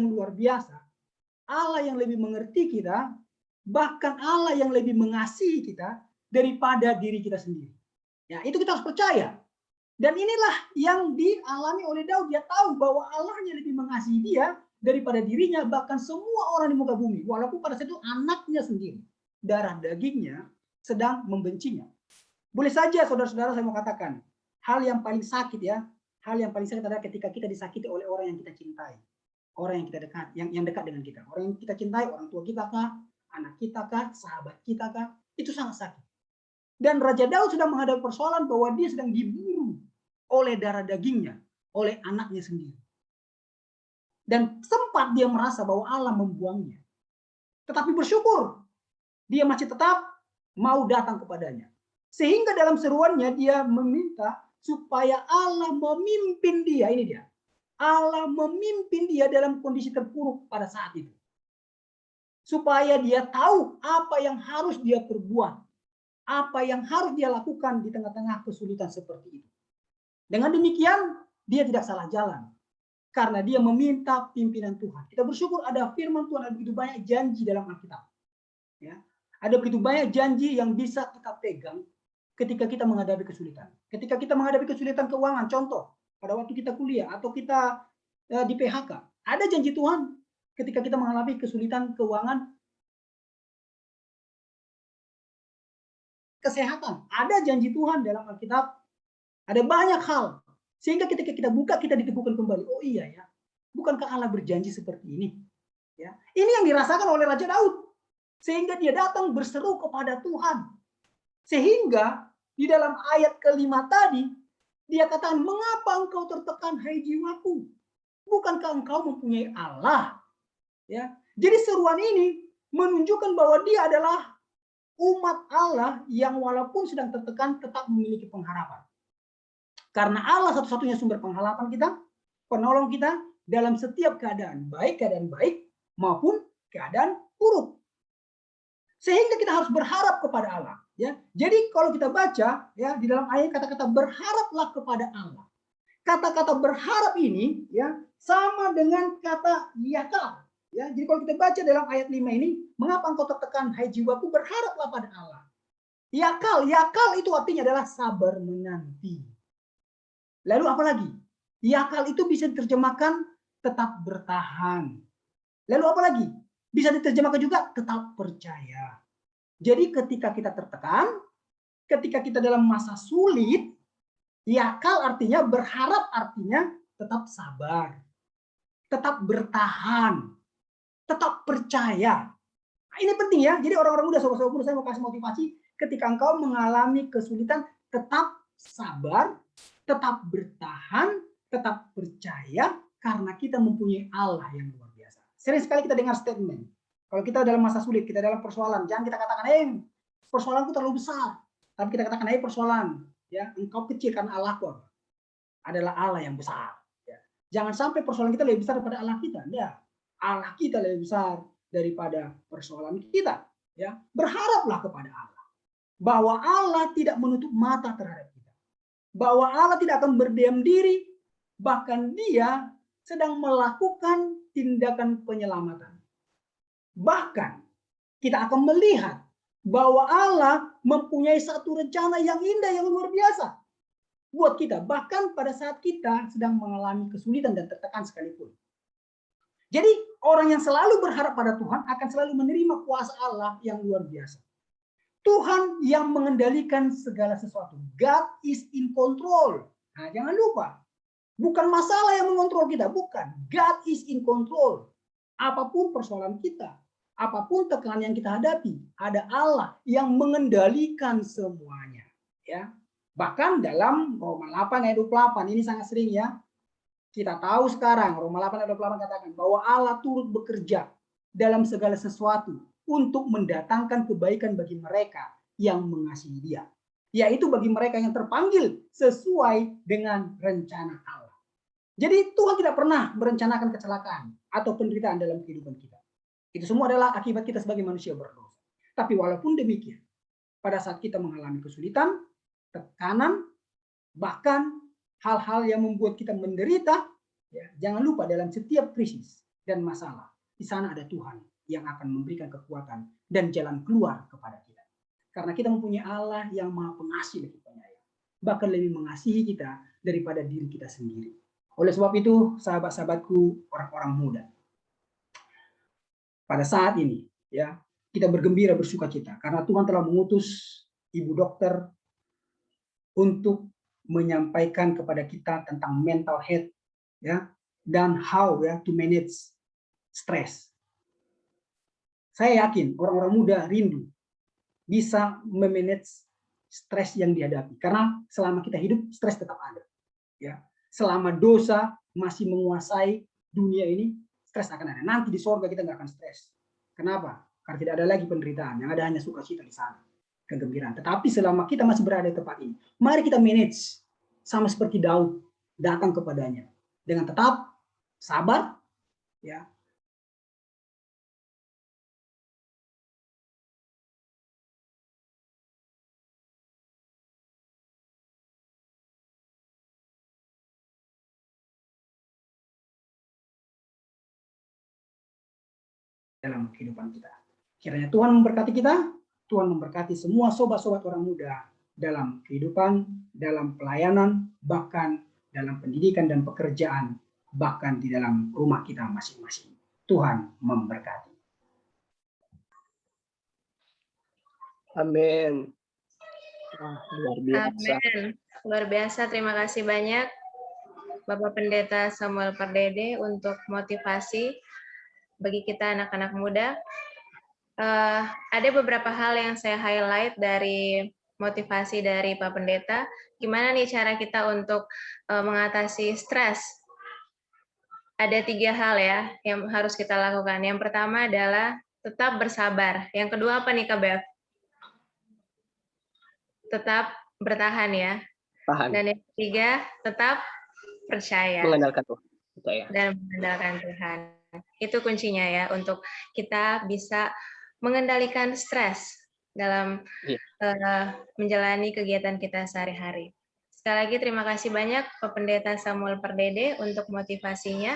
luar biasa, Allah yang lebih mengerti kita, bahkan Allah yang lebih mengasihi kita daripada diri kita sendiri. Ya, itu kita harus percaya. Dan inilah yang dialami oleh Daud. Dia tahu bahwa Allahnya lebih mengasihi dia daripada dirinya, bahkan semua orang di muka bumi. Walaupun pada saat itu anaknya sendiri, darah dagingnya, sedang membencinya. Boleh saja saudara-saudara saya mau katakan, hal yang paling sakit ya, hal yang paling sakit adalah ketika kita disakiti oleh orang yang kita cintai. Orang yang kita dekat, yang dekat dengan kita. Orang yang kita cintai, orang tua kita kah, anak kita kah, sahabat kita kah, itu sangat sakit. Dan Raja Daud sedang menghadapi persoalan bahwa dia sedang diburu oleh darah dagingnya, oleh anaknya sendiri. Dan sempat dia merasa bahwa Allah membuangnya. Tetapi bersyukur, dia masih tetap mau datang kepadanya. Sehingga dalam seruannya dia meminta supaya Allah memimpin dia. Ini dia. Allah memimpin dia dalam kondisi terpuruk pada saat itu. Supaya dia tahu apa yang harus dia perbuat. Apa yang harus dia lakukan di tengah-tengah kesulitan seperti itu. Dengan demikian, dia tidak salah jalan. Karena dia meminta pimpinan Tuhan. Kita bersyukur ada firman Tuhan, ada begitu banyak janji dalam Alkitab. Ya. Ada begitu banyak janji yang bisa kita pegang ketika kita menghadapi kesulitan. Ketika kita menghadapi kesulitan keuangan, contoh, pada waktu kita kuliah atau kita di PHK, ada janji Tuhan ketika kita mengalami kesulitan keuangan, kesehatan. Ada janji Tuhan dalam Alkitab. Ada banyak hal. Sehingga ketika kita buka, kita diteguhkan kembali. Oh iya ya, bukankah Allah berjanji seperti ini? Ya, ini yang dirasakan oleh Raja Daud. Sehingga dia datang berseru kepada Tuhan. Sehingga di dalam ayat kelima tadi, dia katakan, mengapa engkau tertekan, hai jiwaku? Bukankah engkau mempunyai Allah? Ya, jadi seruan ini menunjukkan bahwa dia adalah umat Allah yang walaupun sedang tertekan tetap memiliki pengharapan. Karena Allah satu-satunya sumber pengharapan kita, penolong kita dalam setiap keadaan baik maupun keadaan buruk. Sehingga kita harus berharap kepada Allah. Ya, jadi kalau kita baca ya di dalam ayat kata-kata berharaplah kepada Allah. Kata-kata berharap ini ya sama dengan kata yakal. Ya, jadi kalau kita baca dalam ayat 5 ini, mengapa engkau tertekan hai jiwaku, berharaplah pada Allah. Yakal itu artinya adalah sabar menanti. Lalu apa lagi? Yakal itu bisa diterjemahkan tetap bertahan. Lalu apa lagi? Bisa diterjemahkan juga tetap percaya. Jadi ketika kita tertekan, ketika kita dalam masa sulit, yakal artinya berharap, artinya tetap sabar, tetap bertahan, tetap percaya. Nah, ini penting ya. Jadi orang-orang muda, sobat-sobat muda, saya mau kasih motivasi. Ketika engkau mengalami kesulitan, tetap sabar, tetap bertahan, tetap percaya, karena kita mempunyai Allah yang luar biasa. Sering sekali kita dengar statement. Kalau kita dalam masa sulit, kita dalam persoalan, jangan kita katakan, persoalanku terlalu besar. Tapi kita katakan, persoalan, ya, engkau kecil karena Allahku adalah Allah yang besar. Ya. Jangan sampai persoalan kita lebih besar daripada Allah kita. Ya. Allah kita lebih besar daripada persoalan kita. Ya, berharaplah kepada Allah bahwa Allah tidak menutup mata terhadap kita, bahwa Allah tidak akan berdiam diri, bahkan Dia sedang melakukan tindakan penyelamatan. Bahkan kita akan melihat bahwa Allah mempunyai satu rencana yang indah, yang luar biasa buat kita, bahkan pada saat kita sedang mengalami kesulitan dan tertekan sekalipun. Jadi orang yang selalu berharap pada Tuhan akan selalu menerima kuasa Allah yang luar biasa. Tuhan yang mengendalikan segala sesuatu. God is in control. Nah, jangan lupa. Bukan masalah yang mengontrol kita, bukan. God is in control. Apapun persoalan kita, apapun tekanan yang kita hadapi, ada Allah yang mengendalikan semuanya. Ya. Bahkan dalam Roma 8 ayat 28, ini sangat sering ya. Kita tahu sekarang, Roma 8 ayat 28 katakan bahwa Allah turut bekerja dalam segala sesuatu untuk mendatangkan kebaikan bagi mereka yang mengasihi Dia. Yaitu bagi mereka yang terpanggil sesuai dengan rencana Allah. Jadi Tuhan tidak pernah merencanakan kecelakaan atau penderitaan dalam kehidupan kita. Itu semua adalah akibat kita sebagai manusia berdosa. Tapi walaupun demikian, pada saat kita mengalami kesulitan, tekanan, bahkan hal-hal yang membuat kita menderita, ya, jangan lupa dalam setiap krisis dan masalah, di sana ada Tuhan yang akan memberikan kekuatan dan jalan keluar kepada kita. Karena kita mempunyai Allah yang Maha Pengasih lagi penyayang, bahkan lebih mengasihi kita daripada diri kita sendiri. Oleh sebab itu, sahabat-sahabatku, orang-orang muda, pada saat ini ya, kita bergembira, bersukacita karena Tuhan telah mengutus ibu dokter untuk menyampaikan kepada kita tentang mental health ya, dan how ya to manage stress. Saya yakin orang-orang muda rindu bisa memanage stres yang dihadapi, karena selama kita hidup stres tetap ada ya. Selama dosa masih menguasai dunia ini, stres akan ada. Nanti di sorga kita nggak akan stres. Kenapa? Karena tidak ada lagi penderitaan, yang ada hanya sukacita di sana, kegembiraan. Tetapi selama kita masih berada di tempat ini, mari kita manage sama seperti Daud, datang kepadanya dengan tetap sabar, ya. Dalam kehidupan kita. Kiranya Tuhan memberkati kita, Tuhan memberkati semua sobat-sobat orang muda dalam kehidupan, dalam pelayanan, bahkan dalam pendidikan dan pekerjaan, bahkan di dalam rumah kita masing-masing. Tuhan memberkati. Amin. Luar biasa. Amin. Luar biasa. Terima kasih banyak Bapak Pendeta Samuel Pardede untuk motivasi bagi kita anak-anak muda. Ada beberapa hal yang saya highlight dari motivasi dari Pak Pendeta. Gimana nih cara kita untuk mengatasi stres? Ada 3 hal ya yang harus kita lakukan. Yang pertama adalah tetap bersabar. Yang kedua apa nih Kak Bev? Tetap bertahan ya. Tahan. Dan yang ketiga tetap percaya. Mengandalkan Tuhan. Dan mengandalkan Tuhan. Itu kuncinya ya untuk kita bisa mengendalikan stres dalam menjalani kegiatan kita sehari-hari. Sekali lagi terima kasih banyak Pak Pendeta Samuel Pardede untuk motivasinya.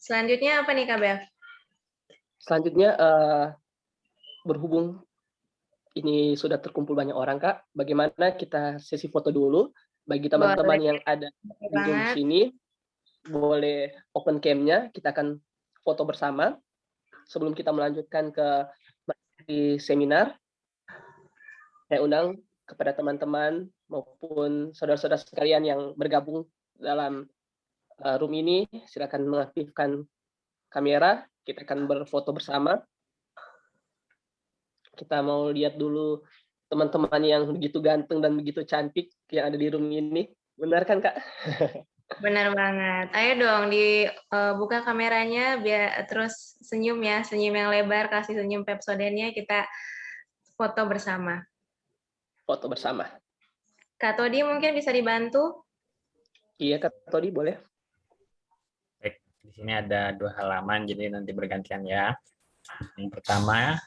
Selanjutnya apa nih Kak Bev? Selanjutnya berhubung ini sudah terkumpul banyak orang Kak, bagaimana kita sesi foto dulu bagi teman-teman yang ada di Zoom sini. Boleh open cam-nya, kita akan foto bersama sebelum kita melanjutkan ke seminar. Saya undang kepada teman-teman maupun saudara-saudara sekalian yang bergabung dalam room ini, silakan mengaktifkan kamera, kita akan berfoto bersama. Kita mau lihat dulu teman-teman yang begitu ganteng dan begitu cantik yang ada di room ini. Benar kan Kak? Benar banget. Ayo dong dibuka kameranya biar terus senyum ya, senyum yang lebar, kasih senyum Pepsodentnya, kita foto bersama. Foto bersama. Kak Todi mungkin bisa dibantu? Iya Kak Todi boleh. Baik, di sini ada 2 halaman jadi nanti bergantian ya. Yang pertama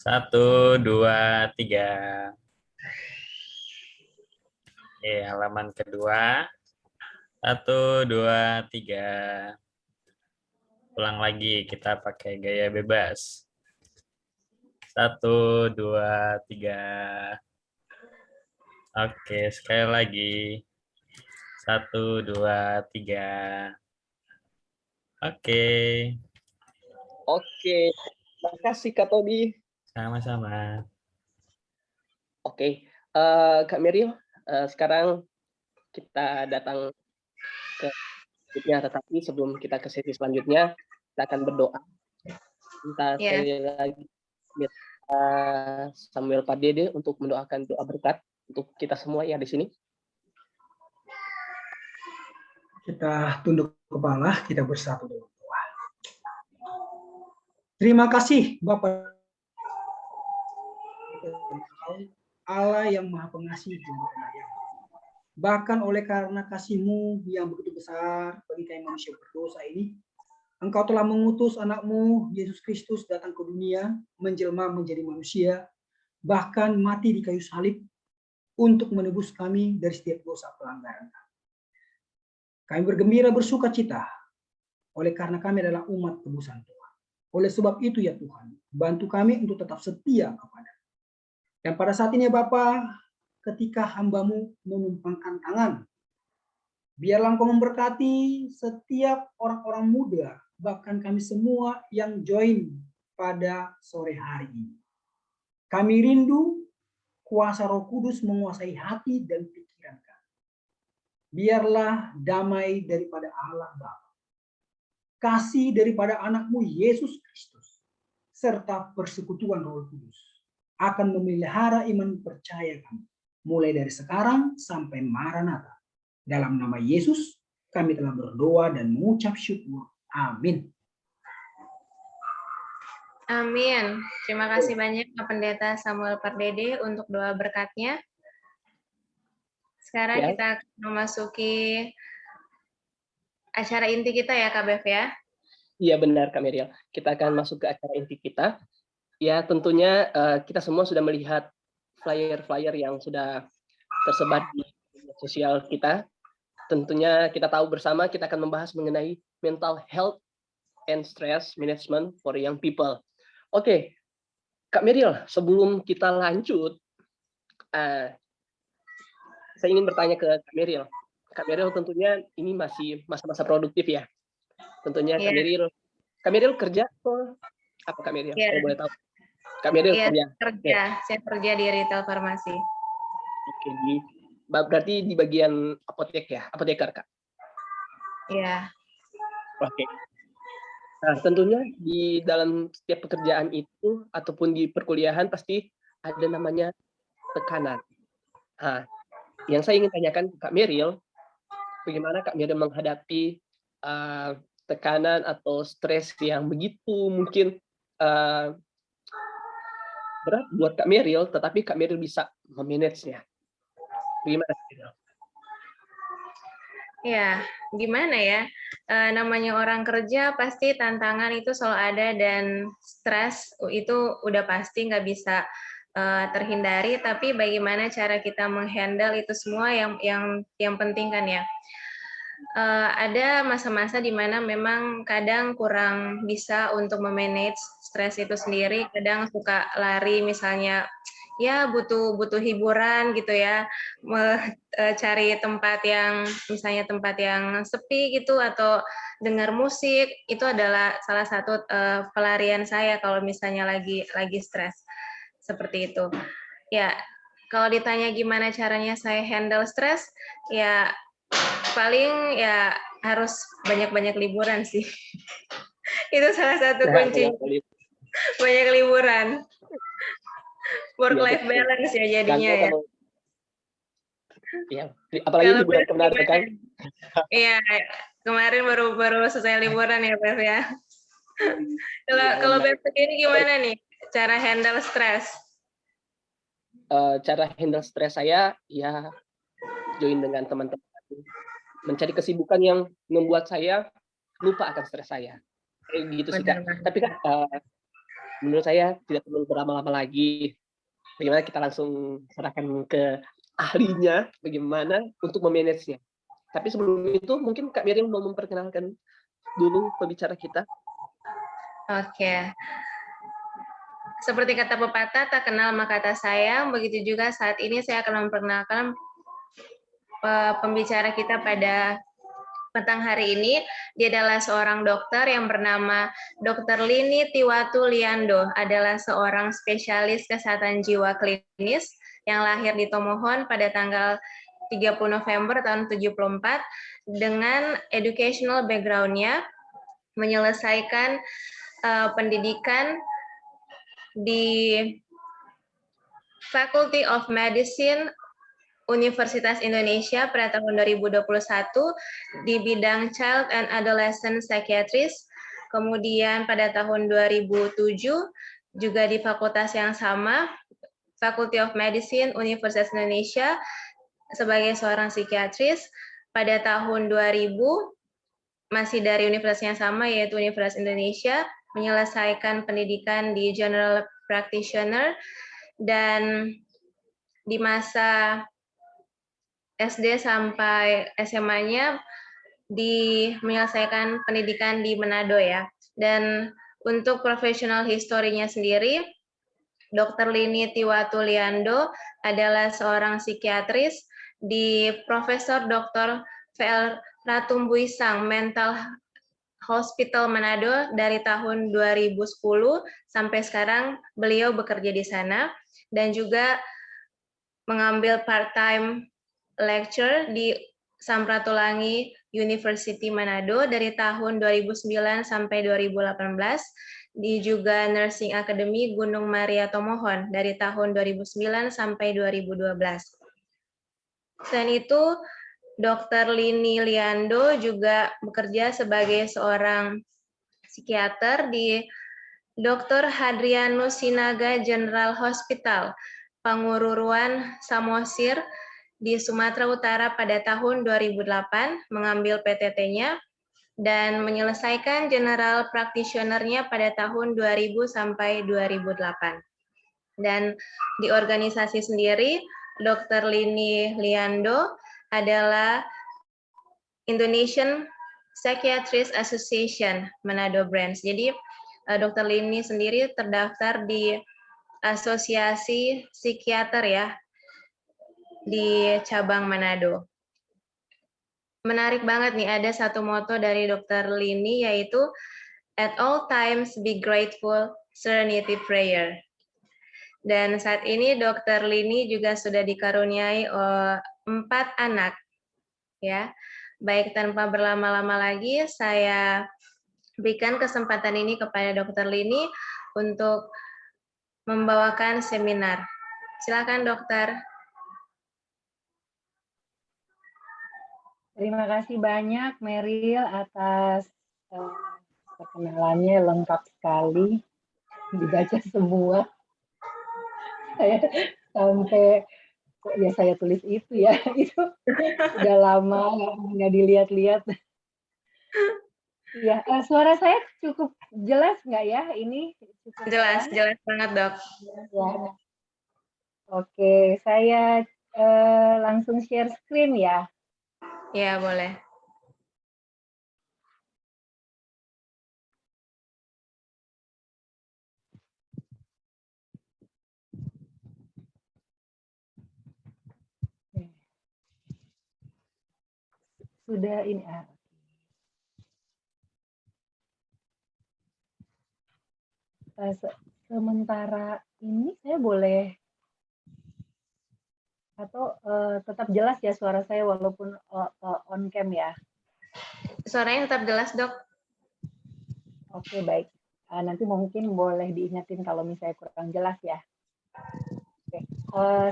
1, 2, 3. Oke, halaman kedua 1, 2, 3. Ulang lagi, kita pakai gaya bebas. 1, 2, 3. Oke, sekali lagi. 1, 2, 3. Oke. Oke, terima kasih Kak Todi. Sama-sama. Oke, Kak Merio, sekarang kita datang ke selanjutnya, tetapi sebelum kita ke sesi selanjutnya, kita akan berdoa. Minta sekali lagi Samuel Pardede untuk mendoakan doa berkat untuk kita semua yang di sini. Kita tunduk kepala, kita bersatu dalam doa. Terima kasih Bapak Allah yang Maha Pengasih dan Penyayang. Bahkan oleh karena kasih-Mu yang begitu besar bagi kami manusia berdosa ini, Engkau telah mengutus anak-Mu, Yesus Kristus, datang ke dunia, menjelma menjadi manusia, bahkan mati di kayu salib untuk menebus kami dari setiap dosa pelanggaran. Kami bergembira, bersukacita oleh karena kami adalah umat tebusan Tuhan. Oleh sebab itu ya Tuhan, bantu kami untuk tetap setia kepada. Dan pada saat ini ya Bapa, ketika hamba-Mu menumpangkan tangan, biarlah Engkau memberkati setiap orang-orang muda, bahkan kami semua yang join pada sore hari ini. Kami rindu kuasa Roh Kudus menguasai hati dan pikiran kami. Biarlah damai daripada Allah Bapa, kasih daripada anak-Mu Yesus Kristus, serta persekutuan Roh Kudus akan memelihara iman percaya kami, mulai dari sekarang sampai Maranatha. Dalam nama Yesus, kami telah berdoa dan mengucap syukur. Amin. Amin. Terima kasih banyak Pak Pendeta Samuel Pardede untuk doa berkatnya. Sekarang Ya. kita akan memasuki acara inti kita ya Kak Bev ya. Iya benar Kak Meriel. Kita akan masuk ke acara inti kita. Ya tentunya kita semua sudah melihat flyer-flyer yang sudah tersebar di media sosial kita. Tentunya kita tahu bersama kita akan membahas mengenai mental health and stress management for young people. Oke, Kak Meriel, sebelum kita lanjut, saya ingin bertanya ke Kak Meriel. Kak Meriel tentunya ini masih masa-masa produktif ya. Tentunya Kak Meriel kerja atau apa Kak Meriel? Kalau boleh tahu. Kak Meriel kerja. Saya kerja di retail farmasi. Oke, berarti di bagian apotek ya, apoteker Kak? Iya. Oke. Nah, tentunya di dalam setiap pekerjaan itu ataupun di perkuliahan pasti ada namanya tekanan. Nah, yang saya ingin tanyakan ke Kak Meriel, bagaimana Kak Meriel menghadapi tekanan atau stres yang begitu mungkin berat buat Kak Meriel, tetapi Kak Meriel bisa memanage-nya. Gimana Kak Meriel? Ya, gimana ya? Namanya orang kerja pasti tantangan itu selalu ada dan stres itu udah pasti nggak bisa terhindari. Tapi bagaimana cara kita menghandle itu semua yang penting kan ya. Ada masa-masa di mana memang kadang kurang bisa untuk memanage stres itu sendiri. Kadang suka lari misalnya. Ya butuh hiburan gitu ya, cari tempat yang misalnya tempat yang sepi gitu atau dengar musik itu adalah salah satu pelarian saya kalau misalnya lagi stres seperti itu. Ya kalau ditanya gimana caranya saya handle stres, ya paling ya harus banyak-banyak liburan sih. Itu salah satu kunci. Banyak liburan. Work life balance ya jadinya ya. Iya, apalagi liburan kemarin kan. Iya, kemarin baru selesai liburan ya, Bev ya. Kalau Bev sendiri gimana nih cara handle stres? Cara handle stres saya ya join dengan teman-teman, mencari kesibukan yang membuat saya lupa akan stres saya. Kayak gitu sih Kak. Tapi kan menurut saya tidak perlu berlama-lama lagi. Bagaimana kita langsung serahkan ke ahlinya bagaimana untuk memanage-nya. Tapi sebelum itu mungkin Kak Miriam mau memperkenalkan dulu pembicara kita. Oke. Seperti kata pepatah, tak kenal maka tak sayang. Begitu juga saat ini saya akan memperkenalkan pembicara kita pada petang hari ini. Dia adalah seorang dokter yang bernama Dr. Lini Tiwatu Liando, adalah seorang spesialis kesehatan jiwa klinis yang lahir di Tomohon pada tanggal 30 November tahun 74 dengan educational background-nya menyelesaikan pendidikan di Faculty of Medicine Universitas Indonesia pada tahun 2021 di bidang Child and Adolescent Psychiatrist. Kemudian pada tahun 2007 juga di fakultas yang sama, Faculty of Medicine Universitas Indonesia sebagai seorang psikiatris. Pada tahun 2000 masih dari universitas yang sama yaitu Universitas Indonesia, menyelesaikan pendidikan di General Practitioner, dan di masa SD sampai SMA-nya menyelesaikan pendidikan di Manado ya. Dan untuk professional historinya sendiri, Dr. Lini Tiwatuliando adalah seorang psikiatris di Profesor Dr. V.L. Ratumbuisang Mental Hospital Manado dari tahun 2010 sampai sekarang beliau bekerja di sana, dan juga mengambil part-time lecture di Samratulangi University Manado dari tahun 2009 sampai 2018, di juga Nursing Academy Gunung Maria Tomohon dari tahun 2009 sampai 2012. Selain itu, Dr. Lini Liando juga bekerja sebagai seorang psikiater di Dr. Hadrianus Sinaga General Hospital, Pangururuan, Samosir, di Sumatera Utara pada tahun 2008, mengambil PTT-nya, dan menyelesaikan general practitioner-nya pada tahun 2000 sampai 2008. Dan di organisasi sendiri, Dr. Lini Liando adalah Indonesian Psychiatrist Association Manado Branch. Jadi Dr. Lini sendiri terdaftar di Asosiasi Psikiater ya di cabang Manado. Menarik banget nih, ada satu moto dari Dr. Lini, yaitu at all times be grateful, serenity prayer. Dan saat ini Dr. Lini juga sudah dikaruniai 4 anak. Ya, baik tanpa berlama-lama lagi, saya berikan kesempatan ini kepada Dr. Lini untuk membawakan seminar. Silakan, dokter. Terima kasih banyak Meryl atas perkenalannya, lengkap sekali, dibaca semua. Saya sampai kok ya saya tulis itu ya, itu udah lama nggak dilihat-lihat. Ya, suara saya cukup jelas nggak ya ini? Cukup jelas banget, Dok. Ya. Oke, saya langsung share screen ya. Ya, boleh. Sudah ini. Sementara ini saya boleh atau tetap jelas ya suara saya walaupun on cam ya? Suaranya tetap jelas, Dok. Oke, baik. Nanti mungkin boleh diingetin kalau misalnya kurang jelas ya. Oke.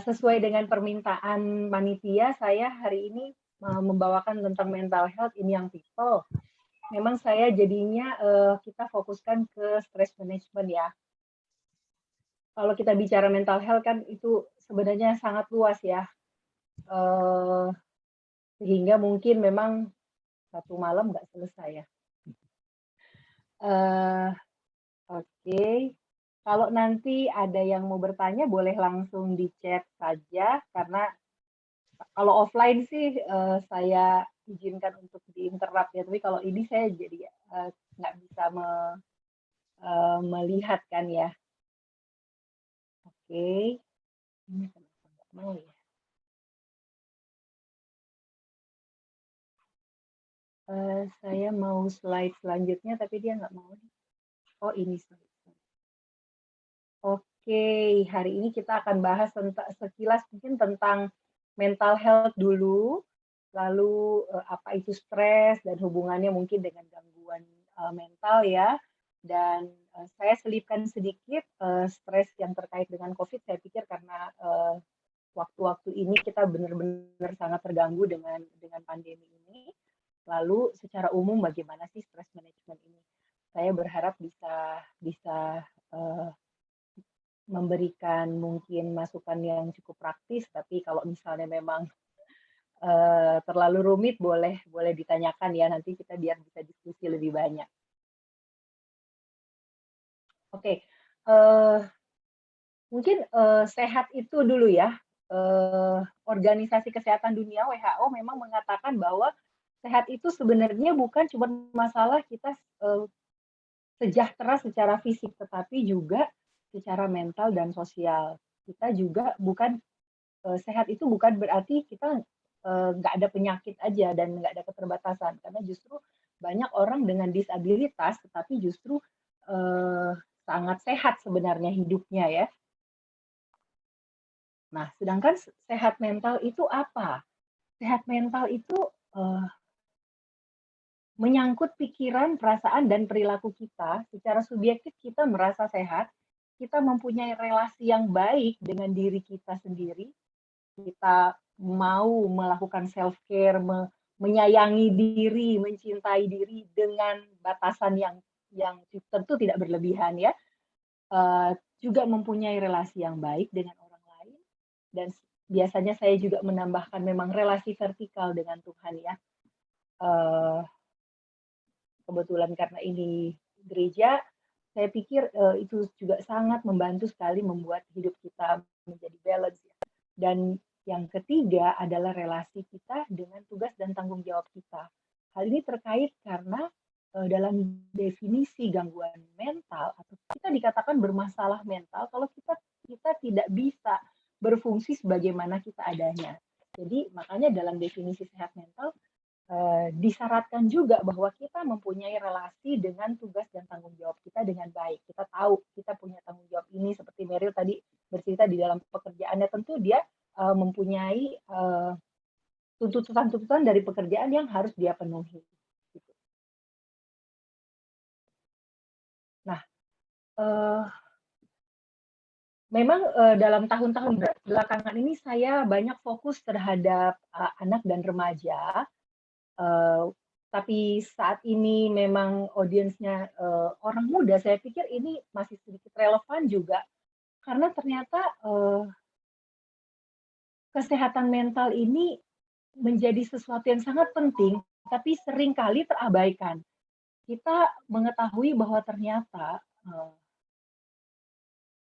Sesuai dengan permintaan panitia, saya hari ini membawakan tentang mental health in young people. Memang saya jadinya kita fokuskan ke stress management ya. Kalau kita bicara mental health kan itu sebenarnya sangat luas ya. Sehingga mungkin memang satu malam nggak selesai ya. Oke. Kalau nanti ada yang mau bertanya boleh langsung di chat saja, karena kalau offline sih saya izinkan untuk diinterrupt ya, tapi kalau ini saya jadi nggak bisa melihat kan ya. Oke. Ini kenapa nggak mau ya? Saya mau slide selanjutnya, tapi dia nggak mau. Oh, ini slide. Oke, hari ini kita akan bahas tentang sekilas mungkin tentang mental health dulu, lalu apa itu stres dan hubungannya mungkin dengan gangguan mental ya. Dan saya selipkan sedikit stres yang terkait dengan COVID. Saya pikir karena waktu-waktu ini kita benar-benar sangat terganggu dengan pandemi ini. Lalu secara umum bagaimana sih stress management ini? Saya berharap bisa memberikan mungkin masukan yang cukup praktis, tapi kalau misalnya memang terlalu rumit boleh ditanyakan ya, nanti kita biar bisa diskusi lebih banyak. Oke, mungkin sehat itu dulu ya. Organisasi Kesehatan Dunia WHO memang mengatakan bahwa sehat itu sebenarnya bukan cuma masalah kita sejahtera secara fisik, tetapi juga secara mental dan sosial. Kita juga bukan sehat itu bukan berarti kita nggak ada penyakit aja dan nggak ada keterbatasan, karena justru banyak orang dengan disabilitas tetapi justru sangat sehat sebenarnya hidupnya ya. Nah, sedangkan sehat mental itu apa? Sehat mental itu menyangkut pikiran, perasaan, dan perilaku kita. Secara subjektif kita merasa sehat, kita mempunyai relasi yang baik dengan diri kita sendiri, kita mau melakukan self-care, menyayangi diri, mencintai diri dengan batasan yang tentu tidak berlebihan ya, juga mempunyai relasi yang baik dengan orang lain, dan biasanya saya juga menambahkan memang relasi vertikal dengan Tuhan ya. Kebetulan karena ini gereja, saya pikir itu juga sangat membantu sekali membuat hidup kita menjadi balance. Dan yang ketiga adalah relasi kita dengan tugas dan tanggung jawab kita. Hal ini terkait karena dalam definisi gangguan mental, atau kita dikatakan bermasalah mental kalau kita tidak bisa berfungsi sebagaimana kita adanya. Jadi makanya dalam definisi sehat mental disyaratkan juga bahwa kita mempunyai relasi dengan tugas dan tanggung jawab kita dengan baik. Kita tahu kita punya tanggung jawab ini, seperti Meryl tadi bercerita di dalam pekerjaannya, tentu dia mempunyai tuntutan-tuntutan dari pekerjaan yang harus dia penuhi. Gitu. Nah, memang dalam tahun-tahun belakangan ini saya banyak fokus terhadap anak dan remaja. Tapi saat ini memang audiensnya orang muda, saya pikir ini masih sedikit relevan juga, karena ternyata kesehatan mental ini menjadi sesuatu yang sangat penting, tapi seringkali terabaikan. Kita mengetahui bahwa ternyata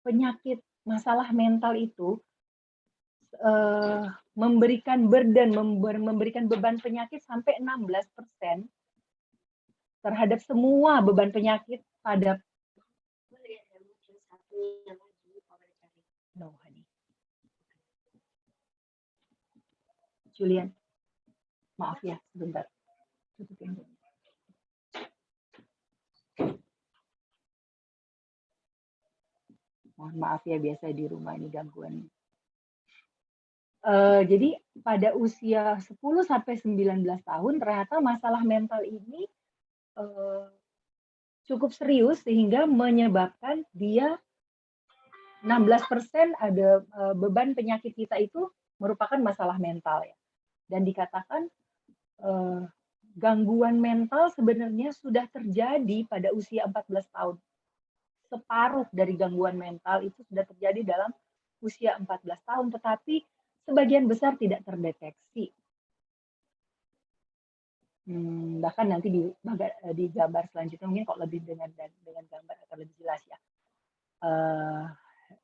penyakit masalah mental itu memberikan burden, memberikan beban penyakit sampai 16% terhadap semua beban penyakit pada no, honey. Julian, maaf ya, sebentar. Tutupin dulu. Mohon maaf ya, biasa di rumah ini gangguan. Jadi pada usia 10-19 tahun ternyata masalah mental ini cukup serius sehingga menyebabkan dia 16% ada beban penyakit kita itu merupakan masalah mental ya. Dan dikatakan gangguan mental sebenarnya sudah terjadi pada usia 14 tahun. Separuh dari gangguan mental itu sudah terjadi dalam usia 14 tahun, tetapi sebagian besar tidak terdeteksi. Bahkan nanti di gambar selanjutnya mungkin kok lebih dengan gambar akan lebih jelas ya.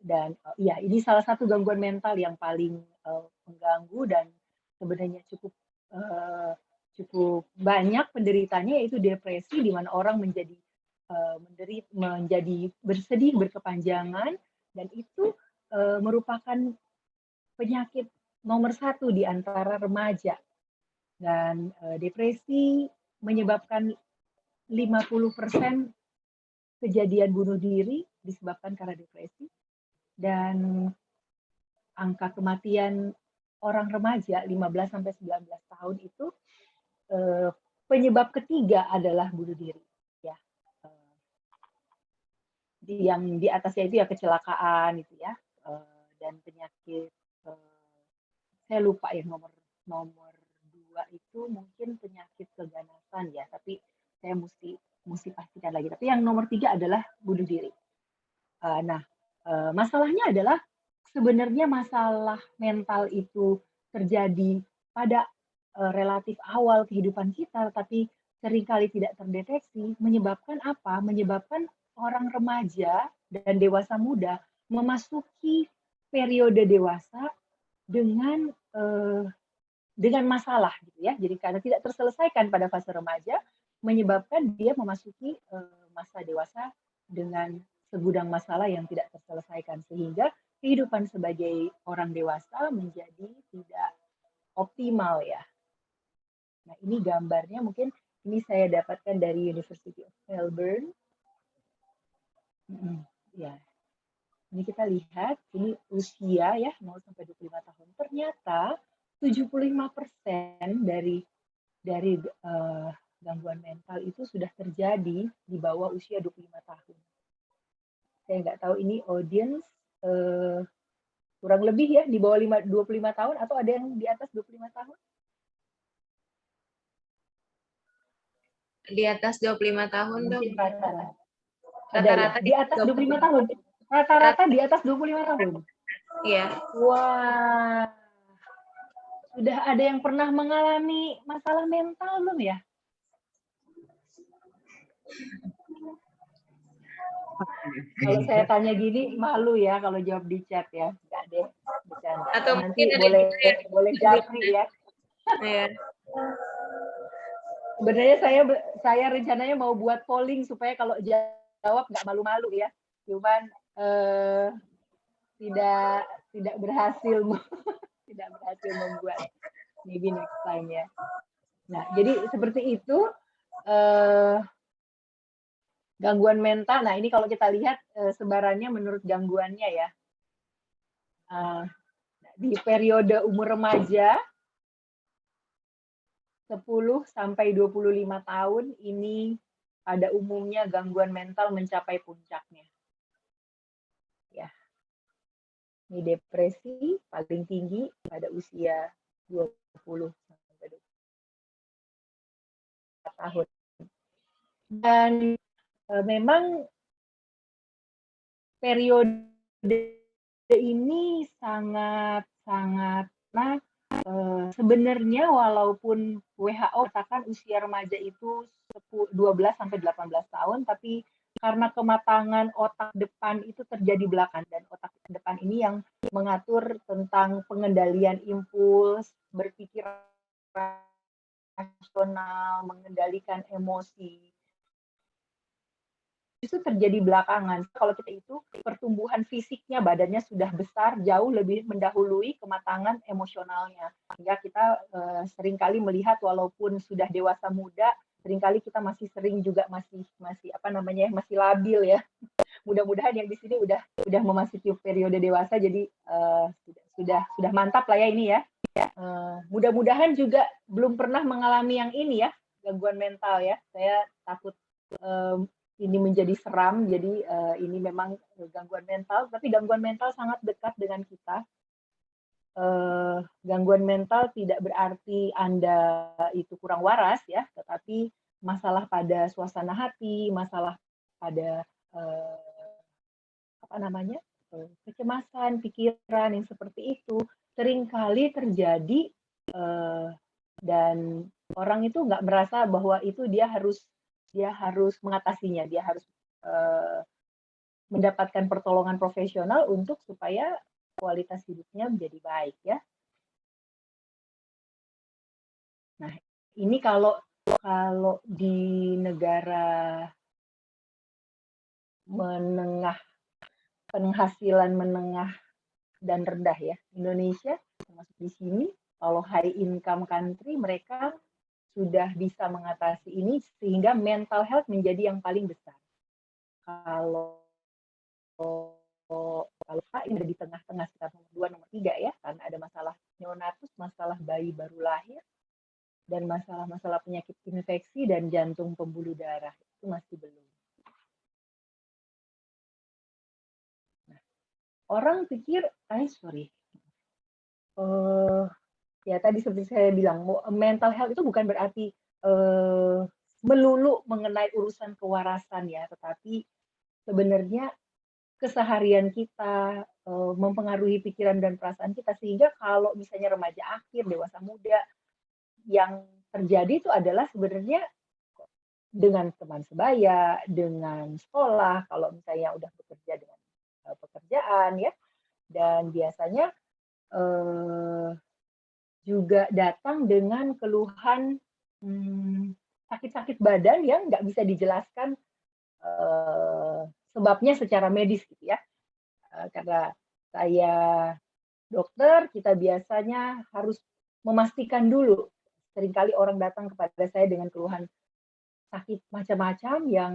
Dan ya, ini salah satu gangguan mental yang paling mengganggu dan sebenarnya cukup banyak penderitanya, yaitu depresi, di mana orang menjadi bersedih berkepanjangan, dan itu merupakan penyakit nomor 1 di antara remaja. Dan depresi menyebabkan 50% kejadian bunuh diri disebabkan karena depresi, dan angka kematian orang remaja 15-19 tahun itu penyebab ketiga adalah bunuh diri. Ya, yang di atasnya itu ya kecelakaan itu ya, dan penyakit saya lupa ya nomor 2 itu mungkin penyakit keganasan ya, tapi saya mesti pastikan lagi. Tapi yang nomor 3 adalah bunuh diri. Nah, masalahnya adalah sebenarnya masalah mental itu terjadi pada relatif awal kehidupan kita, tapi seringkali tidak terdeteksi. Menyebabkan apa? Menyebabkan orang remaja dan dewasa muda memasuki periode dewasa dengan dengan masalah gitu ya. Jadi karena tidak terselesaikan pada fase remaja menyebabkan dia memasuki masa dewasa dengan segudang masalah yang tidak terselesaikan, sehingga kehidupan sebagai orang dewasa menjadi tidak optimal ya. Nah, ini gambarnya mungkin ini saya dapatkan dari University of Melbourne. Ya. Ini kita lihat, ini usia ya 0 sampai 25 tahun. Ternyata 75% dari gangguan mental itu sudah terjadi di bawah usia 25 tahun. Saya nggak tahu ini audience kurang lebih ya di bawah 25 tahun atau ada yang di atas 25 tahun? Di atas 25 tahun dong. Mungkin rata-rata. Rata-rata Di atas 25 tahun. Rata-rata di atas 25 tahun. Iya. Wah. Sudah ada yang pernah mengalami masalah mental belum ya? Kalau saya tanya gini malu ya kalau jawab di chat ya. Enggak deh, bercanda. Atau Nanti mungkin ada boleh japri ya. Iya. Sebenarnya saya rencananya mau buat polling supaya kalau jawab nggak malu-malu ya. Cuman tidak berhasil tidak berhasil membuat. Maybe next time ya. Nah, jadi seperti itu gangguan mental. Nah, ini kalau kita lihat sebarannya menurut gangguannya ya. Di periode umur remaja 10 sampai 25 tahun ini pada umumnya gangguan mental mencapai puncaknya. Ya. Ini depresi paling tinggi pada usia 20 sampai 24 tahun. Dan memang periode ini sangat sebenarnya walaupun WHO katakan usia remaja itu 12 sampai 18 tahun, tapi karena kematangan otak depan itu terjadi belakangan, dan otak depan ini yang mengatur tentang pengendalian impuls, berpikir rasional, mengendalikan emosi. Justru terjadi belakangan. Kalau kita itu pertumbuhan fisiknya, badannya sudah besar, jauh lebih mendahului kematangan emosionalnya. Sehingga kita seringkali melihat walaupun sudah dewasa muda, seringkali kita masih sering juga masih masih labil ya. Mudah-mudahan yang di sini udah memasuki periode dewasa, jadi sudah mantap lah ya ini ya. Mudah-mudahan juga belum pernah mengalami yang ini ya, gangguan mental ya. Saya takut ini menjadi seram, jadi ini memang gangguan mental, tapi gangguan mental sangat dekat dengan kita. Gangguan mental tidak berarti Anda itu kurang waras ya, tetapi masalah pada suasana hati, masalah pada kecemasan, pikiran yang seperti itu seringkali terjadi dan orang itu nggak merasa bahwa itu dia harus mengatasinya, dia harus mendapatkan pertolongan profesional untuk supaya kualitas hidupnya menjadi baik ya. Nah, ini kalau di negara menengah, penghasilan menengah dan rendah ya, Indonesia termasuk di sini, kalau high income country mereka sudah bisa mengatasi ini sehingga mental health menjadi yang paling besar. Kalau ini ada di tengah-tengah sekitar nomor 2, nomor 3 ya, karena ada masalah neonatus, masalah bayi baru lahir, dan masalah-masalah penyakit infeksi dan jantung pembuluh darah itu masih belum. Nah, orang pikir, ya tadi seperti saya bilang, mental health itu bukan berarti melulu mengenai urusan kewarasan ya, tetapi sebenarnya keseharian kita mempengaruhi pikiran dan perasaan kita, sehingga kalau misalnya remaja akhir, dewasa muda, yang terjadi itu adalah sebenarnya dengan teman sebaya, dengan sekolah, kalau misalnya udah bekerja dengan pekerjaan ya, dan biasanya juga datang dengan keluhan sakit-sakit badan yang nggak bisa dijelaskan sebabnya secara medis gitu ya. Karena saya dokter, kita biasanya harus memastikan dulu. Seringkali orang datang kepada saya dengan keluhan sakit macam-macam yang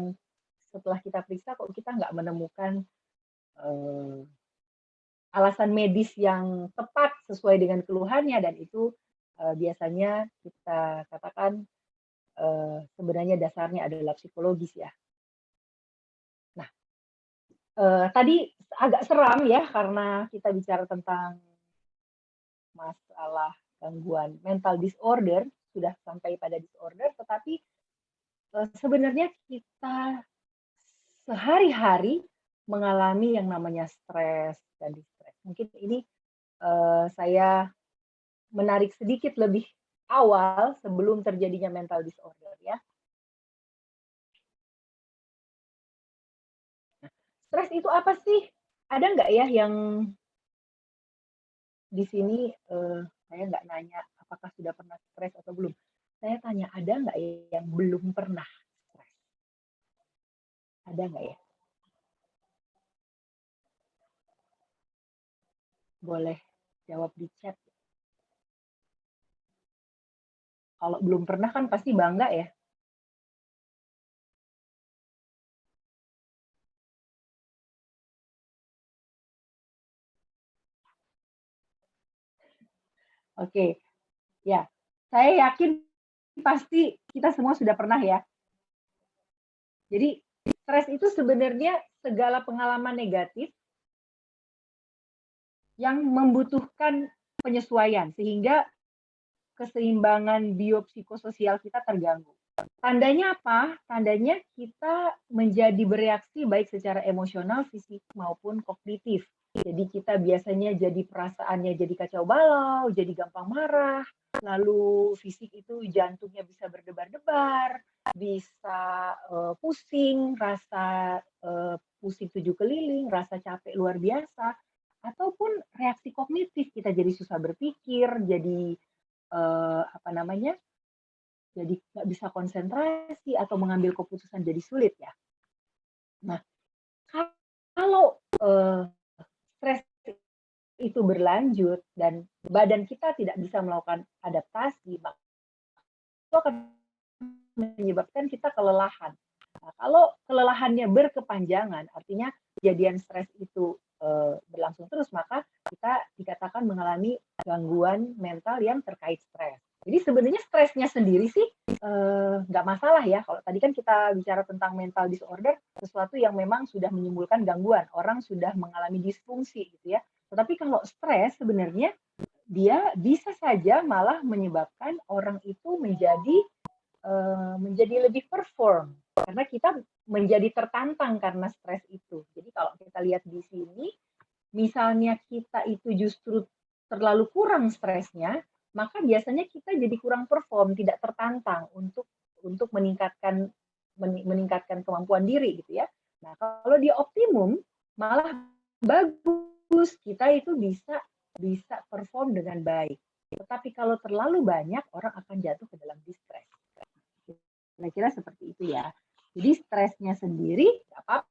setelah kita periksa kok kita nggak menemukan alasan medis yang tepat sesuai dengan keluhannya, dan itu biasanya kita katakan sebenarnya dasarnya adalah psikologis ya. Nah, tadi agak seram ya karena kita bicara tentang masalah gangguan mental disorder, sudah sampai pada disorder, tetapi sebenarnya kita sehari-hari mengalami yang namanya stres dan distres. Mungkin ini saya menarik sedikit lebih awal sebelum terjadinya mental disorder ya. Stres itu apa sih? Ada nggak ya yang di sini saya nggak nanya apakah sudah pernah stres atau belum. Saya tanya ada nggak ya yang belum pernah stres? Ada nggak ya? Boleh jawab di chat. Kalau belum pernah kan pasti bangga ya. Oke, ya. Saya yakin pasti kita semua sudah pernah ya. Jadi stres itu sebenarnya segala pengalaman negatif yang membutuhkan penyesuaian sehingga keseimbangan biopsikososial kita terganggu. Tandanya apa? Tandanya kita menjadi bereaksi baik secara emosional, fisik maupun kognitif. Jadi kita biasanya jadi perasaannya jadi kacau balau, jadi gampang marah, lalu fisik itu jantungnya bisa berdebar-debar, bisa pusing, rasa pusing 7 keliling, rasa capek luar biasa, ataupun reaksi kognitif kita jadi susah berpikir, jadi jadi nggak bisa konsentrasi atau mengambil keputusan jadi sulit ya. Nah, kalau stres itu berlanjut dan badan kita tidak bisa melakukan adaptasi, maka itu akan menyebabkan kita kelelahan. Nah, kalau kelelahannya berkepanjangan, artinya kejadian stres itu berlangsung terus, maka kita dikatakan mengalami gangguan mental yang terkait stres. Jadi sebenarnya stresnya sendiri sih nggak masalah ya. Kalau tadi kan kita bicara tentang mental disorder, sesuatu yang memang sudah menimbulkan gangguan, orang sudah mengalami disfungsi gitu ya. Tetapi kalau stres sebenarnya dia bisa saja malah menyebabkan orang itu menjadi lebih perform karena kita menjadi tertantang karena stres itu. Jadi kalau kita lihat di sini, misalnya kita itu justru terlalu kurang stresnya, maka biasanya kita jadi kurang perform, tidak tertantang untuk meningkatkan kemampuan diri gitu ya. Nah, kalau dia optimum malah bagus, kita itu bisa perform dengan baik. Tetapi kalau terlalu banyak, orang akan jatuh ke dalam distress. Kira-kira seperti itu ya. Jadi stresnya sendiri nggak apa-apa.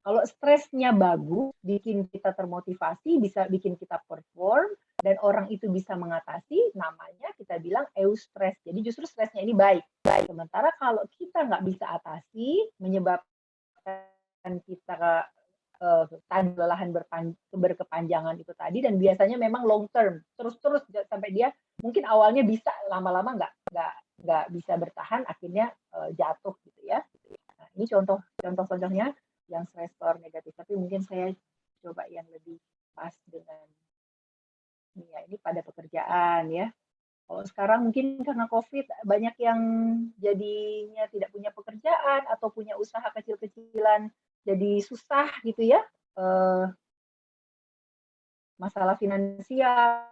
Kalau stresnya bagus, bikin kita termotivasi, bisa bikin kita perform, dan orang itu bisa mengatasi, namanya kita bilang eustress. Jadi justru stresnya ini baik. Sementara kalau kita nggak bisa atasi, menyebabkan kita kelelahan berkepanjangan itu tadi, dan biasanya memang long term, terus-terus sampai dia mungkin awalnya bisa, lama-lama nggak bisa bertahan, akhirnya jatuh gitu ya. Nah, ini contohnya yang stresor negatif, tapi mungkin saya coba yang lebih pas dengan ini pada pekerjaan ya. Kalau sekarang mungkin karena COVID banyak yang jadinya tidak punya pekerjaan atau punya usaha kecil-kecilan jadi susah gitu ya. Masalah finansial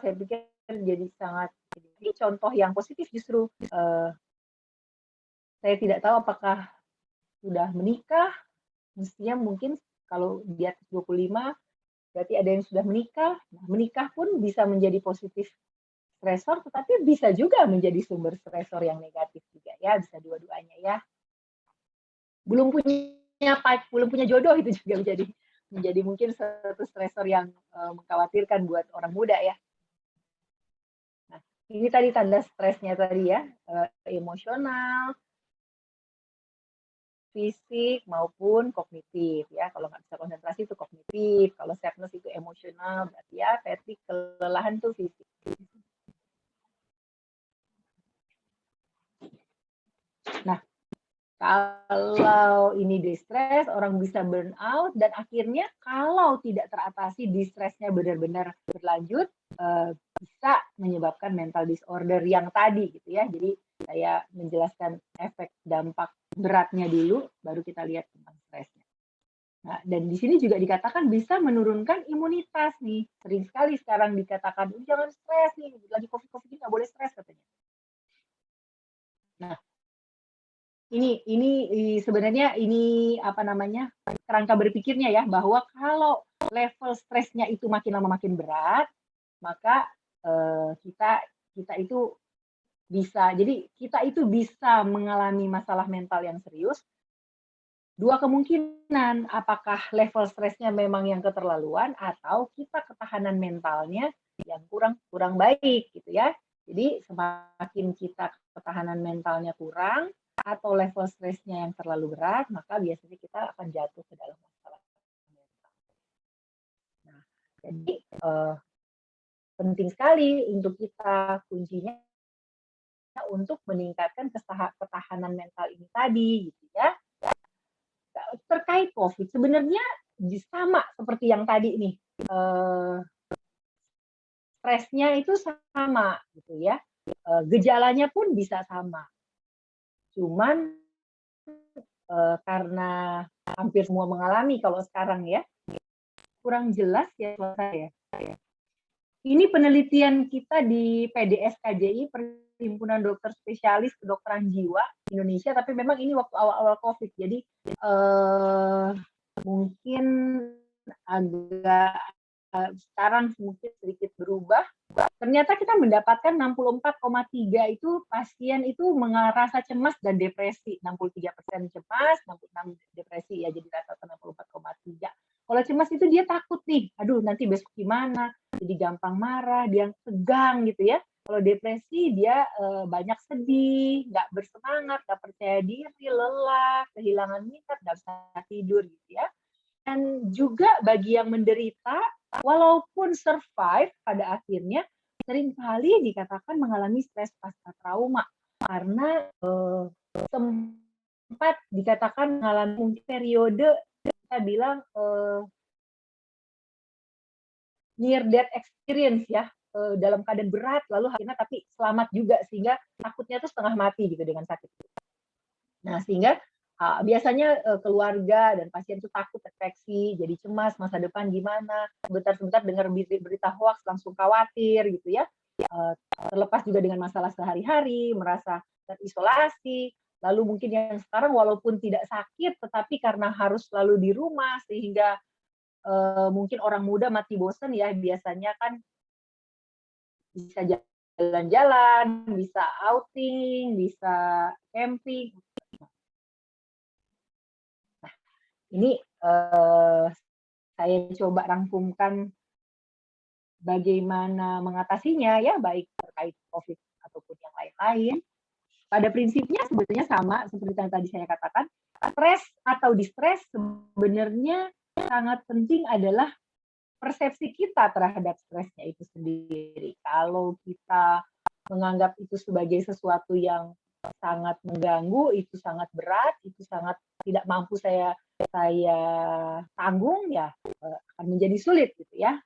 saya pikir jadi sangat. Ini contoh yang positif justru. Saya tidak tahu apakah sudah menikah, mestinya mungkin kalau di atas 25 berarti ada yang sudah menikah. Nah, menikah pun bisa menjadi positif stresor, tetapi bisa juga menjadi sumber stresor yang negatif juga ya, bisa dua-duanya ya. Belum punya jodoh itu juga menjadi mungkin satu stresor yang mengkhawatirkan buat orang muda ya. Nah, ini tadi tanda stresnya tadi ya, emosional, fisik maupun kognitif ya. Kalau nggak bisa konsentrasi itu kognitif, kalau sadness itu emosional, berarti ya fatigue, kelelahan tuh fisik. Nah, kalau ini distress, orang bisa burn out, dan akhirnya kalau tidak teratasi distressnya benar-benar berlanjut, bisa menyebabkan mental disorder yang tadi gitu ya. Jadi saya menjelaskan efek dampak beratnya dulu, baru kita lihat tentang stresnya. Nah, dan di sini juga dikatakan bisa menurunkan imunitas nih. Sering sekali sekarang dikatakan, jangan stres nih, lagi COVID ini nggak boleh stres katanya. Nah, ini sebenarnya ini apa namanya, kerangka berpikirnya ya, bahwa kalau level stresnya itu makin lama makin berat, maka kita itu bisa, jadi kita itu bisa mengalami masalah mental yang serius. Dua kemungkinan, apakah level stresnya memang yang keterlaluan atau kita ketahanan mentalnya yang kurang baik gitu ya. Jadi semakin kita ketahanan mentalnya kurang atau level stresnya yang terlalu berat, maka biasanya kita akan jatuh ke dalam masalah mental. Nah, jadi penting sekali untuk kita kuncinya untuk meningkatkan ketahanan mental ini tadi, gitu ya. Terkait COVID, sebenarnya sama seperti yang tadi nih, stresnya itu sama, gitu ya. Gejalanya pun bisa sama. Cuman karena hampir semua mengalami kalau sekarang ya, kurang jelas ya saya. Ini penelitian kita di PDS-KJI, Perhimpunan Dokter Spesialis Kedokteran Jiwa Indonesia, tapi memang ini waktu awal-awal COVID, jadi mungkin agak sekarang mungkin sedikit berubah. Ternyata kita mendapatkan 64,3 itu pasien itu merasa cemas dan depresi, 63% cemas, 66 depresi ya, jadi rata-rata 64,3. Kalau cemas itu dia takut nih, aduh nanti besok gimana, jadi gampang marah, dia tegang gitu ya. Kalau depresi dia banyak sedih, nggak bersemangat, nggak percaya diri, lelah, kehilangan minat, nggak bisa tidur gitu ya. Dan juga bagi yang menderita, walaupun survive pada akhirnya, seringkali dikatakan mengalami stres pasca trauma karena sempat dikatakan mengalami periode kita bilang near death experience ya, dalam keadaan berat lalu akhirnya tapi selamat juga, sehingga takutnya tuh setengah mati gitu dengan sakit. Nah, sehingga biasanya keluarga dan pasien itu takut terinfeksi, jadi cemas masa depan gimana, sebentar-sebentar dengar berita hoax langsung khawatir gitu ya. Terlepas juga dengan masalah sehari-hari, merasa terisolasi, lalu mungkin yang sekarang walaupun tidak sakit tetapi karena harus selalu di rumah sehingga mungkin orang muda mati bosan ya, biasanya kan bisa jalan-jalan, bisa outing, bisa camping. Ini saya coba rangkumkan bagaimana mengatasinya ya, baik terkait COVID ataupun yang lain-lain. Pada prinsipnya sebetulnya sama seperti yang tadi saya katakan, stres atau distress sebenarnya sangat penting adalah persepsi kita terhadap stresnya itu sendiri. Kalau kita menganggap itu sebagai sesuatu yang sangat mengganggu, itu sangat berat, itu sangat tidak mampu saya tanggung, ya akan menjadi sulit gitu ya.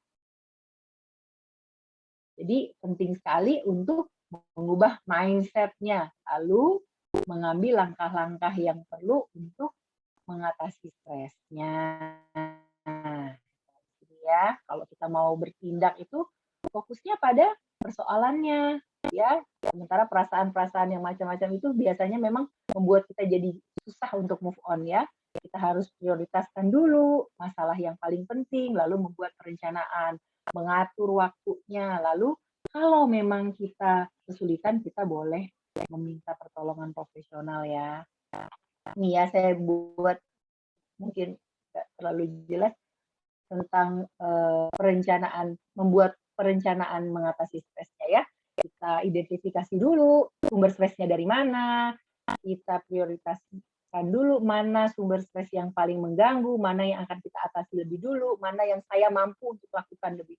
Jadi penting sekali untuk mengubah mindset-nya, lalu mengambil langkah-langkah yang perlu untuk mengatasi stresnya. Ya, kalau kita mau bertindak itu fokusnya pada persoalannya, ya. Sementara perasaan-perasaan yang macam-macam itu biasanya memang membuat kita jadi susah untuk move on ya. Kita kita harus prioritaskan dulu masalah yang paling penting, lalu membuat perencanaan, mengatur waktunya, lalu kalau memang kita kesulitan, kita boleh meminta pertolongan profesional ya. Nih ya, saya buat mungkin nggak terlalu jelas tentang perencanaan, membuat perencanaan mengatasi stresnya ya. Kita identifikasi dulu sumber stresnya dari mana, kita prioritaskan dulu mana sumber stres yang paling mengganggu, mana yang akan kita atasi lebih dulu, mana yang saya mampu untuk lakukan lebih.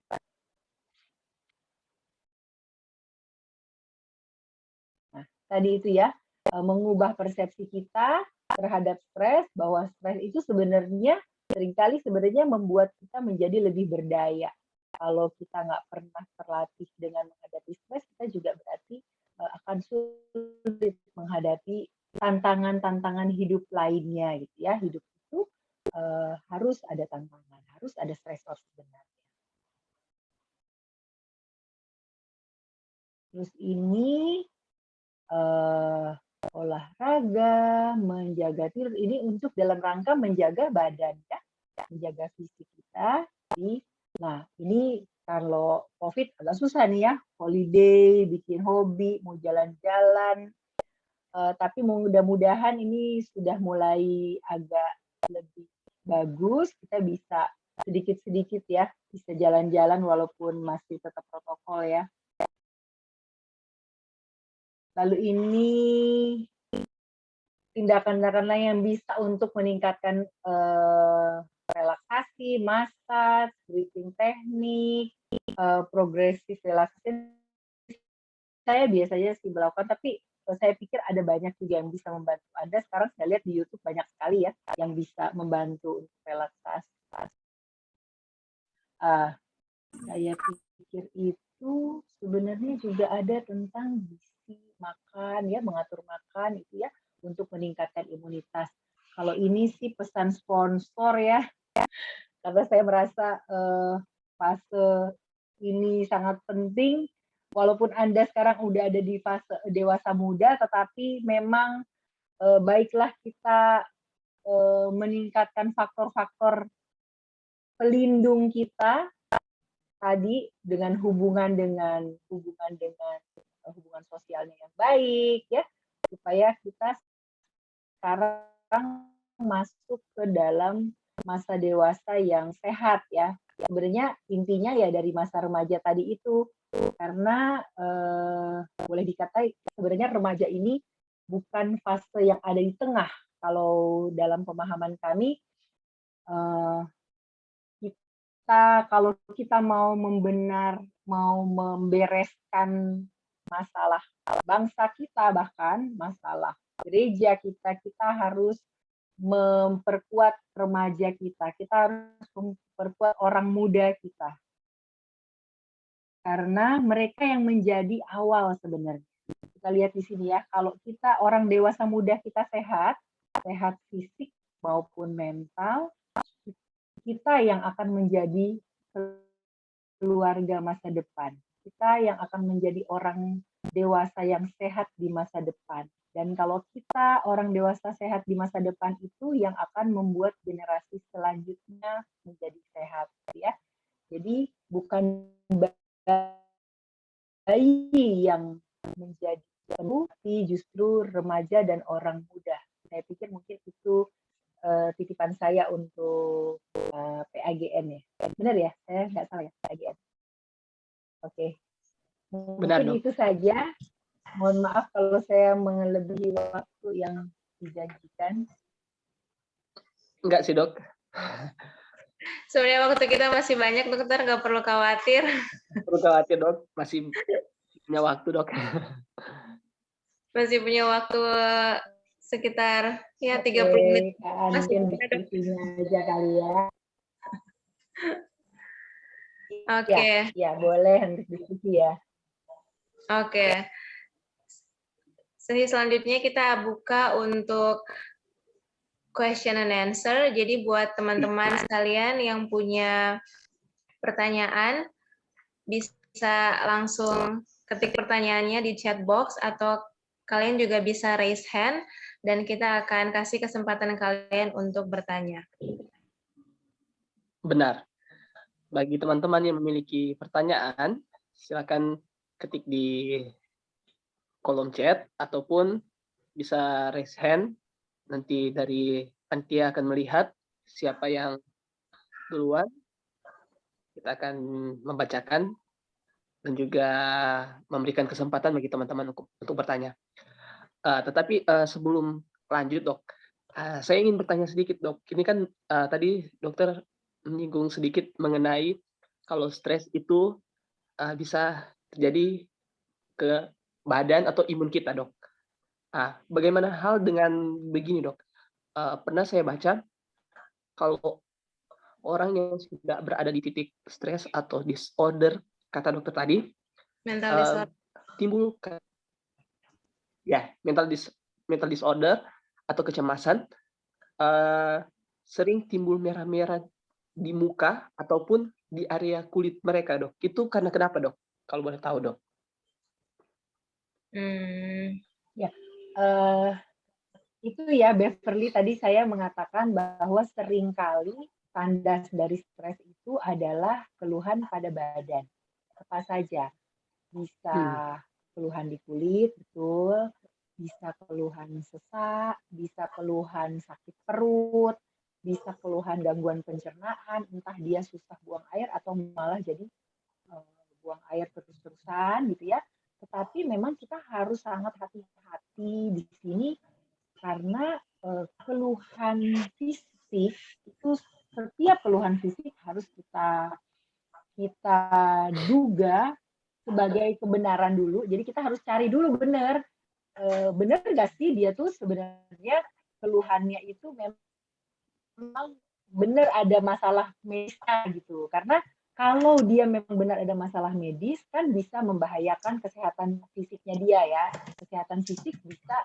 Nah, tadi itu ya, mengubah persepsi kita terhadap stres, bahwa stres itu sebenarnya seringkali membuat kita menjadi lebih berdaya. Kalau kita nggak pernah terlatih dengan menghadapi stres, kita juga berarti akan sulit menghadapi tantangan-tantangan hidup lainnya gitu ya. Hidup itu harus ada tantangan, harus ada stresor sebenarnya. Terus ini olahraga, menjaga tidur, ini untuk dalam rangka menjaga badan ya, menjaga fisik kita. Nah, ini kalau COVID agak susah nih ya, holiday, bikin hobi, mau jalan-jalan. Tapi mudah-mudahan ini sudah mulai agak lebih bagus, kita bisa sedikit-sedikit ya, bisa jalan-jalan walaupun masih tetap protokol ya. Lalu ini tindakan-tindakan lain yang bisa untuk meningkatkan relaksasi, massage, breathing teknik, progresif relaksasi. Saya biasanya sih melakukan, tapi saya pikir ada banyak juga yang bisa membantu Anda. Sekarang saya lihat di YouTube banyak sekali ya yang bisa membantu untuk relaksasi. Saya pikir itu sebenarnya juga ada tentang gizi makan ya, mengatur makan itu ya untuk meningkatkan imunitas. Kalau ini sih pesan sponsor ya, karena saya merasa fase ini sangat penting. Walaupun Anda sekarang udah ada di fase dewasa muda, tetapi memang baiklah kita meningkatkan faktor-faktor pelindung kita tadi dengan hubungan sosialnya yang baik ya, supaya kita sekarang masuk ke dalam masa dewasa yang sehat ya. Sebenarnya intinya ya dari masa remaja tadi itu, karena boleh dikatai sebenarnya remaja ini bukan fase yang ada di tengah. Kalau dalam pemahaman kami, kalau kita mau membereskan masalah bangsa kita, bahkan masalah gereja kita harus memperkuat remaja kita harus memperkuat orang muda kita. Karena mereka yang menjadi awal sebenarnya. Kita lihat di sini ya, kalau kita orang dewasa muda kita sehat fisik maupun mental, kita yang akan menjadi keluarga masa depan. Kita yang akan menjadi orang dewasa yang sehat di masa depan. Dan kalau kita orang dewasa sehat di masa depan itu yang akan membuat generasi selanjutnya menjadi sehat ya. Jadi bukan bayi yang menjadi tapi justru remaja dan orang muda. Saya pikir mungkin itu titipan saya untuk PAGN ya. Benar ya? Saya nggak salah ya, PAGN. Oke. Benar, Mungkin Dok. itu saja. Mohon maaf kalau saya melebihi waktu yang dijanjikan. Enggak sih, Dok. Sebenarnya waktu kita masih banyak, dokter, nggak perlu khawatir. Perlu khawatir, Dok. Masih punya waktu, Dok. Masih punya waktu sekitar ya 30 menit. Mungkin diskusinya aja kali ya. Oke. Ya, boleh untuk diskusi ya. Oke. Sesi selanjutnya kita buka untuk question and answer. Jadi buat teman-teman sekalian yang punya pertanyaan, bisa langsung ketik pertanyaannya di chat box, atau kalian juga bisa raise hand dan kita akan kasih kesempatan kalian untuk bertanya. Benar. Bagi teman-teman yang memiliki pertanyaan, silakan ketik di kolom chat ataupun bisa raise hand. Nanti dari panitia akan melihat siapa yang duluan. Kita akan membacakan dan juga memberikan kesempatan bagi teman-teman untuk bertanya. Tetapi sebelum lanjut, Dok, saya ingin bertanya sedikit, Dok. Ini kan tadi dokter menyinggung sedikit mengenai kalau stres itu bisa terjadi ke badan atau imun kita, Dok. Bagaimana hal dengan begini, Dok? Pernah saya baca kalau orang yang sudah berada di titik stres atau disorder, kata dokter tadi, Mental disorder. timbul mental disorder atau kecemasan, sering timbul merah-merah di muka ataupun di area kulit mereka, Dok. Itu karena kenapa, Dok? Kalau boleh tahu, Dok. Itu ya, Beverly, tadi saya mengatakan bahwa seringkali tanda dari stres itu adalah keluhan pada badan. Apa saja? Bisa keluhan di kulit, betul. Bisa keluhan sesak, bisa keluhan sakit perut, bisa keluhan gangguan pencernaan, entah dia susah buang air atau malah jadi buang air terus-terusan gitu ya. Tetapi memang kita harus sangat hati-hati di sini karena keluhan fisik itu, setiap keluhan fisik harus kita duga sebagai kebenaran dulu. Jadi kita harus cari dulu benar nggak sih dia tuh sebenarnya keluhannya itu memang benar ada masalah medisnya gitu. Karena kalau dia memang benar ada masalah medis, kan bisa membahayakan kesehatan fisiknya dia ya. Kesehatan fisik bisa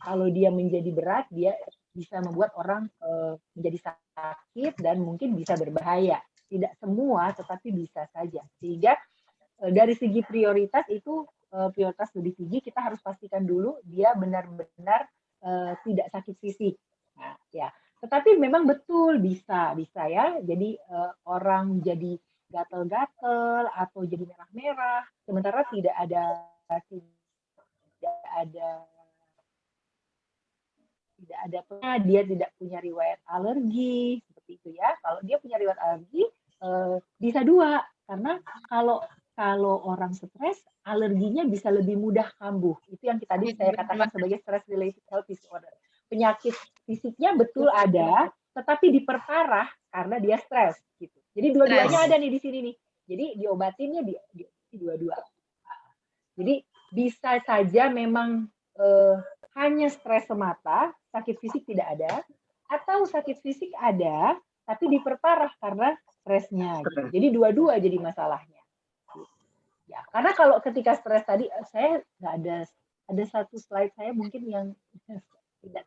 kalau dia menjadi berat, dia bisa membuat orang menjadi sakit dan mungkin bisa berbahaya. Tidak semua, tetapi bisa saja. Sehingga dari segi prioritas itu, prioritas lebih tinggi, kita harus pastikan dulu dia benar-benar tidak sakit fisik. Nah, ya. Tetapi memang betul bisa ya. Jadi orang jadi gatel-gatel atau jadi merah-merah, sementara tidak ada dia tidak punya riwayat alergi seperti itu ya. Kalau dia punya riwayat alergi bisa dua, karena kalau orang stres, alerginya bisa lebih mudah kambuh. Itu yang tadi saya katakan sebagai stress related health disorder. Penyakit fisiknya betul ada, tetapi diperparah karena dia stres gitu. Jadi dua-duanya ada nih di sini nih. Jadi diobatinnya di dua-dua. Jadi bisa saja memang hanya stres semata, sakit fisik tidak ada, atau sakit fisik ada, tapi diperparah karena stresnya. Gitu. Jadi dua-dua jadi masalahnya. Ya, karena kalau ketika stres tadi, saya nggak ada satu slide saya mungkin yang tidak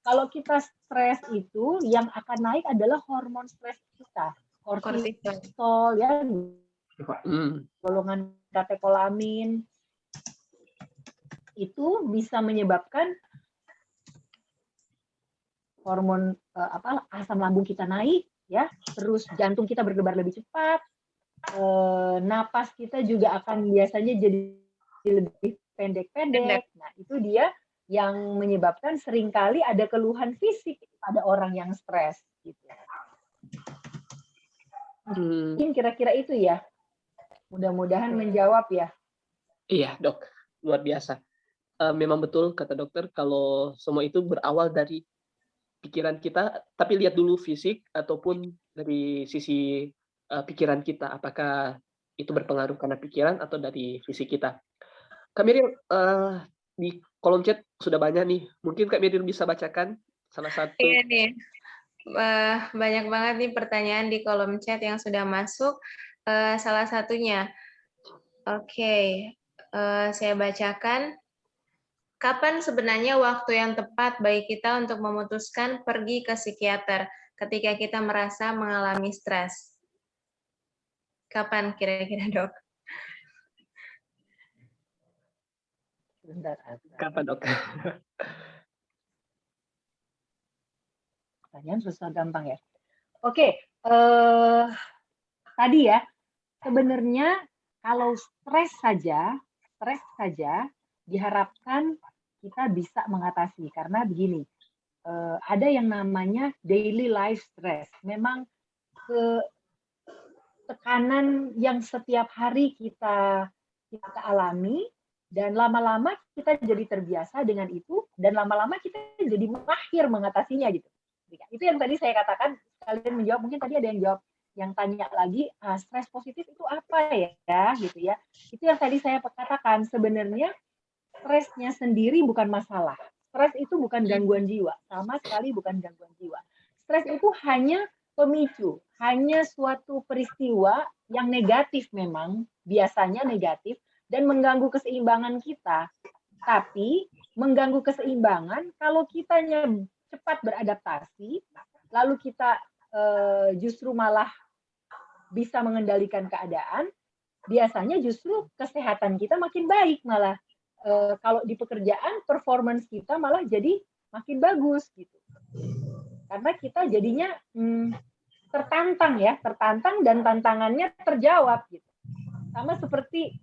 Kalau kita stres itu yang akan naik adalah hormon stres kita, kortisol ya, golongan katekolamin. Itu bisa menyebabkan hormon asam lambung kita naik ya, terus jantung kita berdebar lebih cepat, napas kita juga akan biasanya jadi lebih pendek-pendek. Nah, itu dia yang menyebabkan seringkali ada keluhan fisik pada orang yang stres gitu. Mungkin kira-kira itu ya. Mudah-mudahan menjawab ya. Iya, Dok. Luar biasa. Memang betul kata dokter kalau semua itu berawal dari pikiran kita, tapi lihat dulu fisik ataupun dari sisi pikiran kita, apakah itu berpengaruh karena pikiran atau dari fisik kita. Kak Miril, di kolom chat sudah banyak nih, mungkin Kak Miril bisa bacakan salah satu. Iya nih, banyak banget nih pertanyaan di kolom chat yang sudah masuk. Salah satunya, oke, saya bacakan. Kapan sebenarnya waktu yang tepat bagi kita untuk memutuskan pergi ke psikiater ketika kita merasa mengalami stres? Kapan kira-kira, Dok? Sebentar. Kapan dok? Pertanyaan susah gampang ya. Oke, tadi ya, sebenarnya kalau stres saja diharapkan kita bisa mengatasi karena begini, ada yang namanya daily life stress. Memang tekanan yang setiap hari kita alami dan lama-lama kita jadi terbiasa dengan itu dan lama-lama kita jadi mahir mengatasinya gitu. Itu yang tadi saya katakan, kalian menjawab, mungkin tadi ada yang jawab, yang tanya lagi, stres positif itu apa ya, gitu ya. Itu yang tadi saya katakan, sebenarnya stresnya sendiri bukan masalah. Stres itu bukan gangguan jiwa, sama sekali bukan gangguan jiwa. Stres itu hanya pemicu, hanya suatu peristiwa yang negatif memang, biasanya negatif, dan mengganggu keseimbangan kita. Tapi mengganggu keseimbangan, kalau kitanya cepat beradaptasi, lalu kita justru malah bisa mengendalikan keadaan, biasanya justru kesehatan kita makin baik malah. Kalau di pekerjaan, performance kita malah jadi makin bagus gitu. Karena kita jadinya tertantang dan tantangannya terjawab gitu. Sama seperti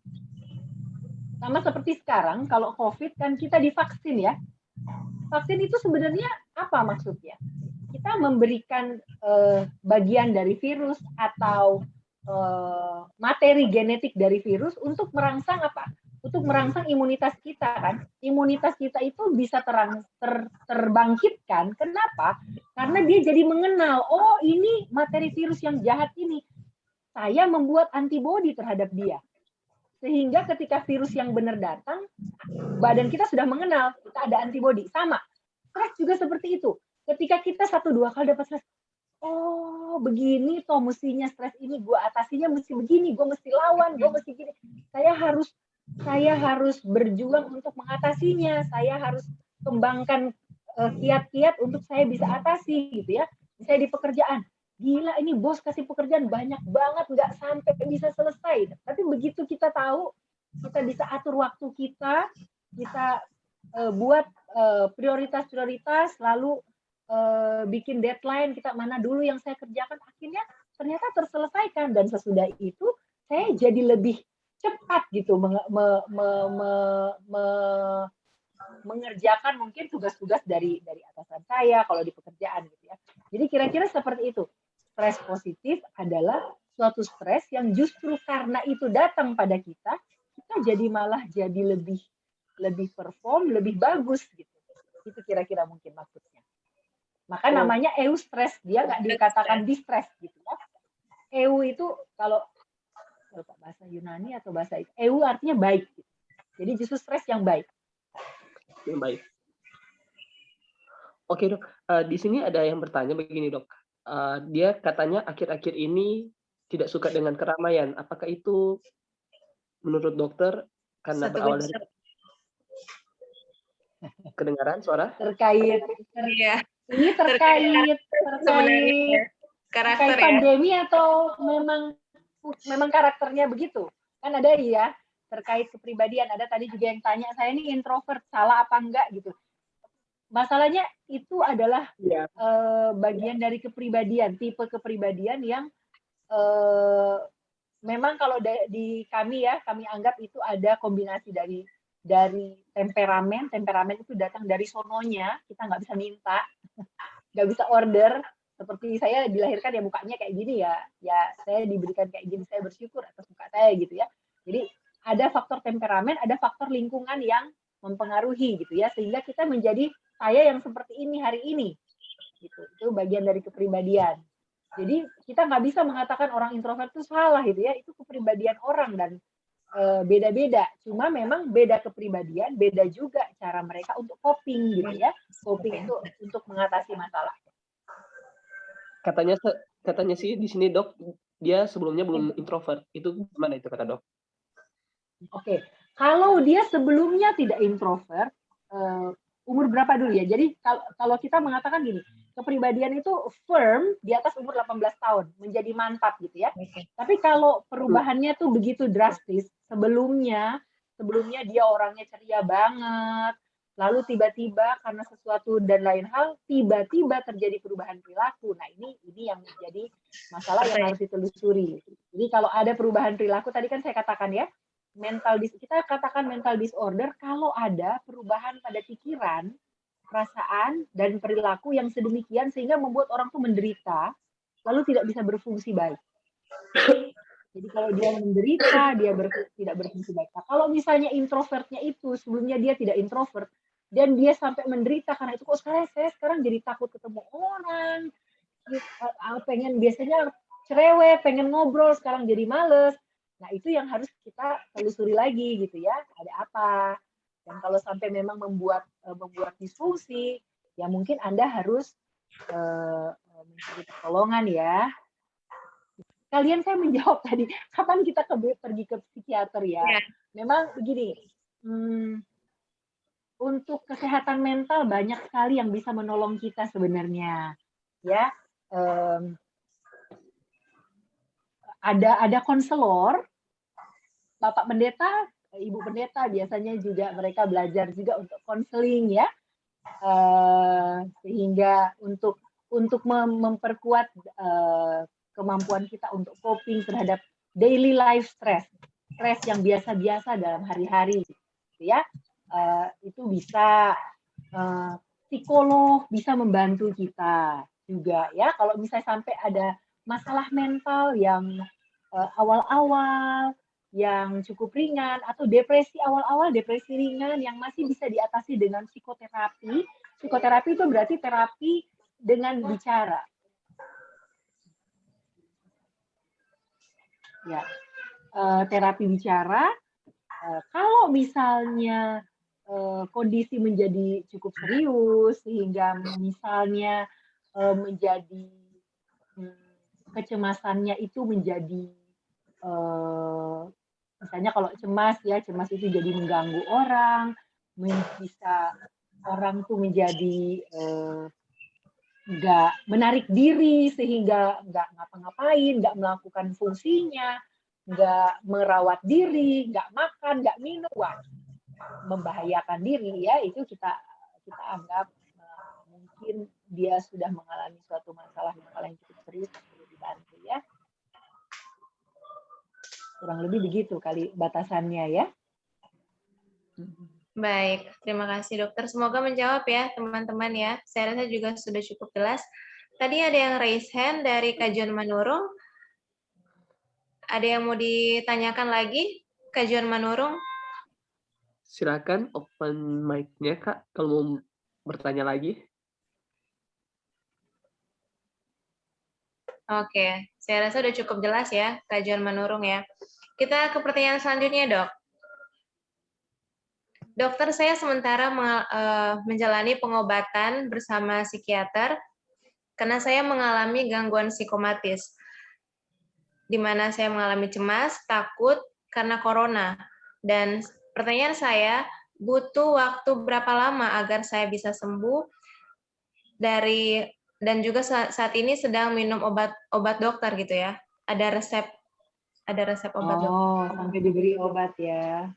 sekarang, kalau COVID kan kita divaksin ya. Vaksin itu sebenarnya apa maksudnya? Kita memberikan bagian dari virus atau materi genetik dari virus untuk merangsang apa? Untuk merangsang imunitas kita kan. Imunitas kita itu bisa terbangkitkan. Kenapa? Karena dia jadi mengenal, oh ini materi virus yang jahat ini. Saya membuat antibodi terhadap dia. Sehingga ketika virus yang benar datang, badan kita sudah mengenal, kita ada antibodi. Sama, stres juga seperti itu. Ketika kita 1-2 kali dapat stres, oh begini toh mestinya stres ini, gue atasinya mesti begini, gue mesti lawan, gue mesti gini. Saya harus berjuang untuk mengatasinya, saya harus kembangkan kiat-kiat untuk saya bisa atasi gitu ya. Misalnya di pekerjaan, gila ini bos kasih pekerjaan banyak banget, nggak sampai bisa selesai. Tapi begitu kita tahu, kita bisa atur waktu kita buat prioritas-prioritas, lalu bikin deadline, kita mana dulu yang saya kerjakan, akhirnya ternyata terselesaikan. Dan sesudah itu, saya jadi lebih cepat gitu mengerjakan mungkin tugas-tugas dari atasan saya kalau di pekerjaan gitu ya. Jadi kira-kira seperti itu. Stres positif adalah suatu stres yang justru karena itu datang pada kita malah jadi lebih perform, lebih bagus gitu. Itu kira-kira mungkin maksudnya. Maka namanya eustress, dia nggak dikatakan distress gitu ya. Eu itu kalau bahasa Yunani atau bahasa eu artinya baik. Gitu. Jadi justru stres yang baik. Yang baik. Oke dok, di sini ada yang bertanya begini dok. Dia katanya akhir-akhir ini tidak suka dengan keramaian. Apakah itu menurut dokter karena berawal dari kedengaran suara? Terkait karakter pandemi ya? Atau memang karakternya begitu? Kan ada ya terkait kepribadian. Ada tadi juga yang tanya, saya ini introvert, salah apa enggak gitu. Masalahnya itu adalah bagian dari kepribadian, tipe kepribadian yang memang kalau di kami ya, kami anggap itu ada kombinasi dari temperamen itu datang dari sononya, kita nggak bisa minta, nggak bisa order. Seperti saya dilahirkan ya mukanya kayak gini ya saya diberikan kayak gini, saya bersyukur atas muka saya gitu ya. Jadi ada faktor temperamen, ada faktor lingkungan yang mempengaruhi gitu ya, sehingga kita menjadi saya yang seperti ini hari ini gitu. Itu bagian dari kepribadian. Jadi kita nggak bisa mengatakan orang introvert itu salah gitu ya, itu kepribadian orang dan beda-beda. Cuma memang beda kepribadian, beda juga cara mereka untuk coping gitu ya. Coping itu untuk mengatasi masalah. Katanya sih di sini dok, dia sebelumnya belum introvert. Itu gimana itu kata dok? Oke, kalau dia sebelumnya tidak introvert, umur berapa dulu ya? Jadi kalau kita mengatakan gini, kepribadian itu firm di atas umur 18 tahun, menjadi mantap gitu ya. Tapi kalau perubahannya tuh begitu drastis, sebelumnya sebelumnya dia orangnya ceria banget, lalu tiba-tiba karena sesuatu dan lain hal tiba-tiba terjadi perubahan perilaku. Nah, ini yang menjadi masalah yang harus ditelusuri. Jadi kalau ada perubahan perilaku, tadi kan saya katakan ya, kita katakan mental disorder kalau ada perubahan pada pikiran, perasaan, dan perilaku yang sedemikian sehingga membuat orang tuh menderita, lalu tidak bisa berfungsi baik. Jadi kalau dia menderita, dia tidak berfungsi baik. Nah, kalau misalnya introvertnya itu sebelumnya dia tidak introvert dan dia sampai menderita karena itu, kok saya sekarang jadi takut ketemu orang, pengen biasanya cerewet, pengen ngobrol, sekarang jadi males. Nah, itu yang harus kita telusuri lagi gitu ya, ada apa. Dan kalau sampai memang membuat disfungsi, ya mungkin Anda harus mencari pertolongan ya. Kalian saya menjawab tadi, kapan kita pergi ke psikiater ya? Memang begini, untuk kesehatan mental banyak sekali yang bisa menolong kita sebenarnya. Ya, ada konselor, Bapak Pendeta, Ibu Pendeta biasanya juga mereka belajar juga untuk konseling ya, sehingga untuk memperkuat kemampuan kita untuk coping terhadap daily life stress yang biasa-biasa dalam hari-hari, ya, itu bisa psikolog bisa membantu kita juga ya. Kalau misalnya sampai ada masalah mental yang awal-awal yang cukup ringan atau depresi awal-awal, depresi ringan yang masih bisa diatasi dengan psikoterapi. Psikoterapi itu berarti terapi dengan bicara. Ya, terapi bicara. Kalau misalnya kondisi menjadi cukup serius sehingga misalnya menjadi kecemasannya itu menjadi misalnya kalau cemas itu jadi mengganggu orang, bisa orang tuh menjadi nggak menarik diri sehingga nggak ngapa-ngapain, nggak melakukan fungsinya, nggak merawat diri, nggak makan, nggak minum, wah, membahayakan diri ya, itu kita anggap mungkin dia sudah mengalami suatu masalah yang cukup serius, perlu dibantu ya. Kurang lebih begitu kali batasannya ya. Baik, terima kasih dokter. Semoga menjawab ya teman-teman ya. Saya rasa juga sudah cukup jelas. Tadi ada yang raise hand dari Kajuan Manurung. Ada yang mau ditanyakan lagi, Kajuan Manurung? Silakan open mic-nya Kak, kalau mau bertanya lagi. Oke, saya rasa sudah cukup jelas ya, Kajuan Manurung ya. Kita ke pertanyaan selanjutnya, Dok. Dokter, saya sementara menjalani pengobatan bersama psikiater karena saya mengalami gangguan psikomatis, di mana saya mengalami cemas, takut karena corona. Dan pertanyaan saya, butuh waktu berapa lama agar saya bisa sembuh dan juga saat ini sedang minum obat dokter gitu ya. Ada resep obat dokter. Oh, sampai diberi obat ya.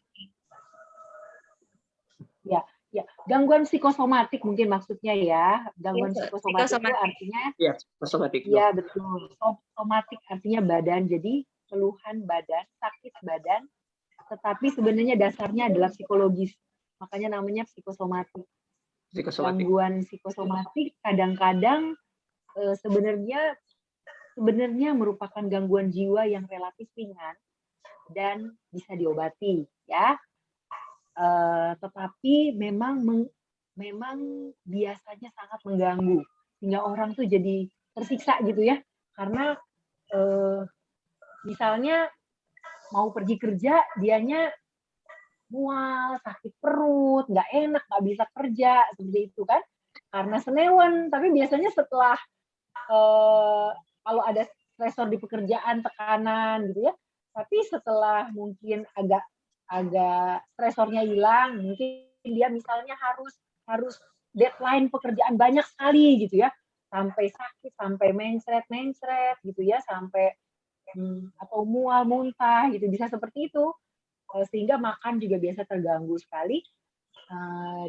Ya, gangguan psikosomatik mungkin maksudnya ya. Gangguan psikosomatik itu artinya ya, psikosomatik. Ya, betul. Somatik artinya badan. Jadi keluhan badan, sakit badan, tetapi sebenarnya dasarnya adalah psikologis. Makanya namanya psikosomatik. Gangguan psikosomatik kadang-kadang sebenarnya merupakan gangguan jiwa yang relatif ringan dan bisa diobati ya. Tetapi memang biasanya sangat mengganggu sehingga orang tuh jadi tersiksa gitu ya, karena misalnya mau pergi kerja dianya mual, sakit perut, nggak enak, nggak bisa kerja seperti itu kan, karena senewan. Tapi biasanya setelah kalau ada stresor di pekerjaan, tekanan gitu ya, tapi setelah mungkin agak stresornya hilang, mungkin dia misalnya harus deadline pekerjaan banyak sekali gitu ya, sampai sakit, sampai mencret gitu ya, sampai atau mual, muntah gitu, bisa seperti itu. sehingga makan juga biasa terganggu sekali,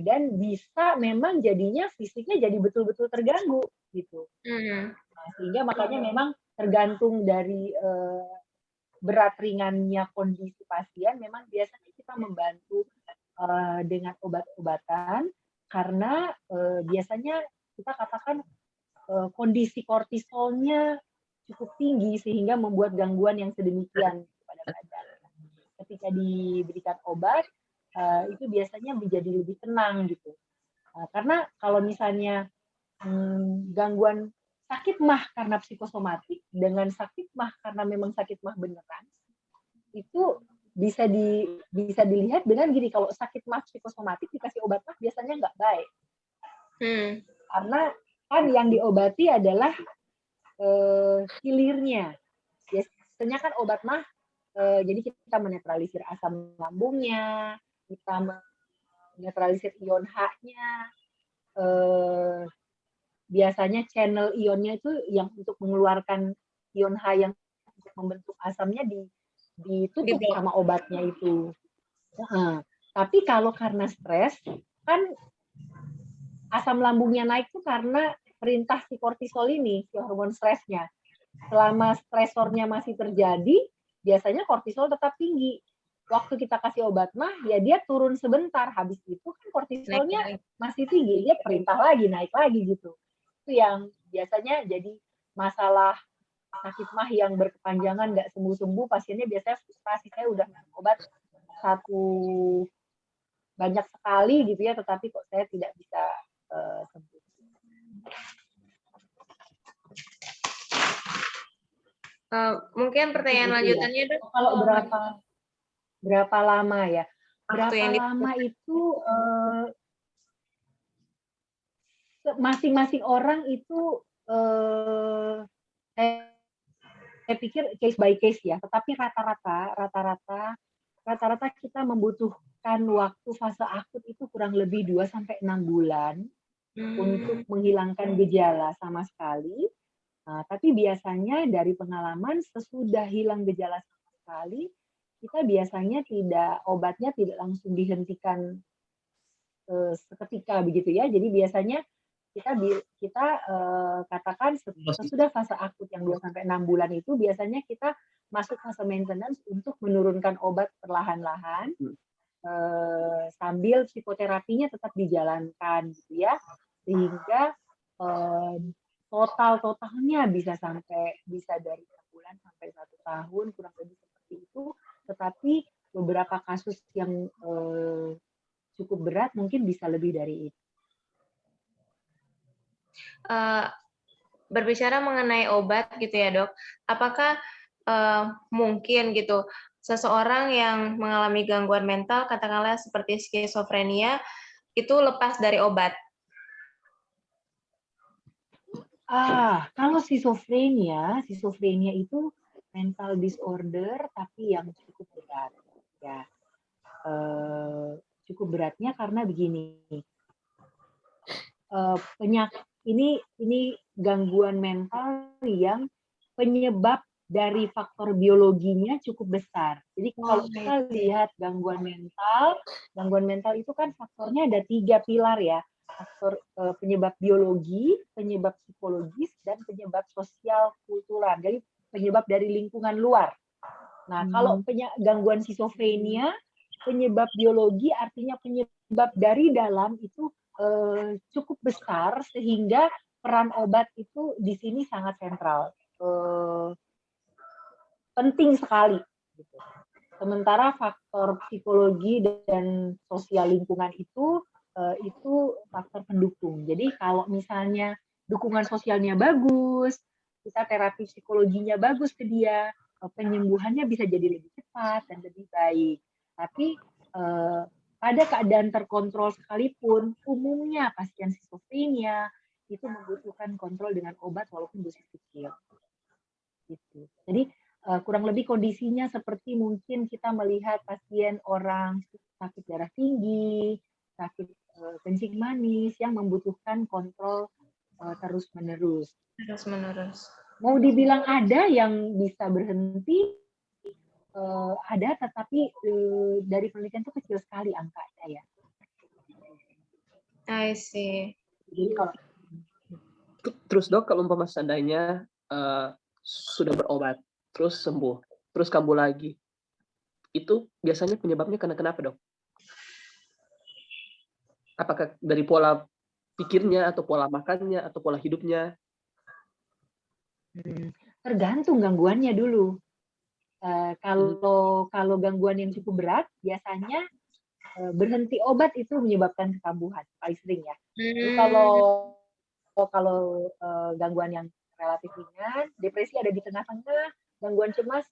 dan bisa memang jadinya fisiknya jadi betul-betul terganggu gitu. Nah, sehingga makanya memang tergantung dari berat ringannya kondisi pasien, memang biasanya kita membantu dengan obat-obatan karena biasanya kita katakan kondisi kortisolnya cukup tinggi sehingga membuat gangguan yang sedemikian pada badan. Ketika diberikan obat, itu biasanya menjadi lebih tenang gitu. Karena kalau misalnya gangguan sakit mah karena psikosomatik dengan sakit mah karena memang sakit mah beneran, itu bisa dilihat dengan gini, kalau sakit mah psikosomatik dikasih obat mah biasanya nggak baik. Karena kan yang diobati adalah hilirnya. Biasanya kan obat mah jadi kita menetralisir asam lambungnya, kita menetralisir ion H-nya, biasanya channel ionnya itu yang untuk mengeluarkan ion H yang untuk membentuk asamnya ditutup sama obatnya itu. Tapi kalau karena stres, kan asam lambungnya naik tuh karena perintah si kortisol ini, si hormon stresnya. Selama stresornya masih terjadi, biasanya kortisol tetap tinggi. Waktu kita kasih obat mah, ya dia turun sebentar. Habis itu kan kortisolnya masih tinggi, dia perintah lagi, naik lagi gitu. Itu yang biasanya jadi masalah sakit mah yang berkepanjangan, nggak sembuh-sembuh, pasiennya biasanya frustrasi, saya udah minum obat banyak sekali gitu ya, tetapi kok saya tidak bisa sembuh. Mungkin pertanyaan lanjutannya, Dok. Kalau berapa lama ya? Berapa lama itu masing-masing orang itu saya pikir case by case ya, tetapi rata-rata kita membutuhkan waktu fase akut itu kurang lebih 2-6 bulan untuk menghilangkan gejala sama sekali. Nah, tapi biasanya dari pengalaman sesudah hilang gejala sama sekali, kita biasanya obatnya tidak langsung dihentikan seketika begitu ya. Jadi biasanya kita katakan sesudah fase akut yang 2-6 bulan itu biasanya kita masuk fase maintenance untuk menurunkan obat perlahan-lahan sambil psikoterapinya tetap dijalankan gitu ya, sehingga totalnya bisa dari 6 bulan sampai 1 tahun kurang lebih seperti itu. Tetapi beberapa kasus yang cukup berat mungkin bisa lebih dari itu. Berbicara mengenai obat gitu ya, Dok, apakah mungkin gitu seseorang yang mengalami gangguan mental, katakanlah seperti skizofrenia, itu lepas dari obat? Kalau skizofrenia itu mental disorder tapi yang cukup berat ya. Cukup beratnya karena begini, penyakit ini gangguan mental yang penyebab dari faktor biologinya cukup besar. Jadi kalau kita lihat gangguan mental itu kan faktornya ada 3 pilar ya. Faktor penyebab biologi, penyebab psikologis, dan penyebab sosial kultural. Jadi penyebab dari lingkungan luar. Nah, kalau gangguan skizofrenia, penyebab biologi artinya penyebab dari dalam itu cukup besar sehingga peran obat itu di sini sangat sentral, penting sekali. Gitu. Sementara faktor psikologi dan sosial lingkungan itu faktor pendukung. Jadi kalau misalnya dukungan sosialnya bagus, kita terapi psikologinya bagus ke dia, penyembuhannya bisa jadi lebih cepat dan lebih baik. Tapi pada keadaan terkontrol sekalipun, umumnya pasien skizofrenia itu membutuhkan kontrol dengan obat walaupun dosis kecil. Gitu. Jadi kurang lebih kondisinya seperti mungkin kita melihat pasien orang sakit darah tinggi, sakit kencing manis yang membutuhkan kontrol terus-menerus. Terus-menerus. Mau dibilang ada yang bisa berhenti, ada, tetapi dari penelitian itu kecil sekali angkanya ya. I see. Jadi kalau Terus dok, kalau umpama seandainya sudah berobat, terus sembuh, terus kambuh lagi, itu biasanya penyebabnya karena kenapa dok? Apakah dari pola pikirnya, atau pola makannya, atau pola hidupnya? tergantung gangguannya dulu. Kalau gangguan yang cukup berat, biasanya berhenti obat itu menyebabkan kekambuhan paling sering ya. Jadi kalau gangguan yang relatif ringan, depresi ada di tengah-tengah, gangguan cemas,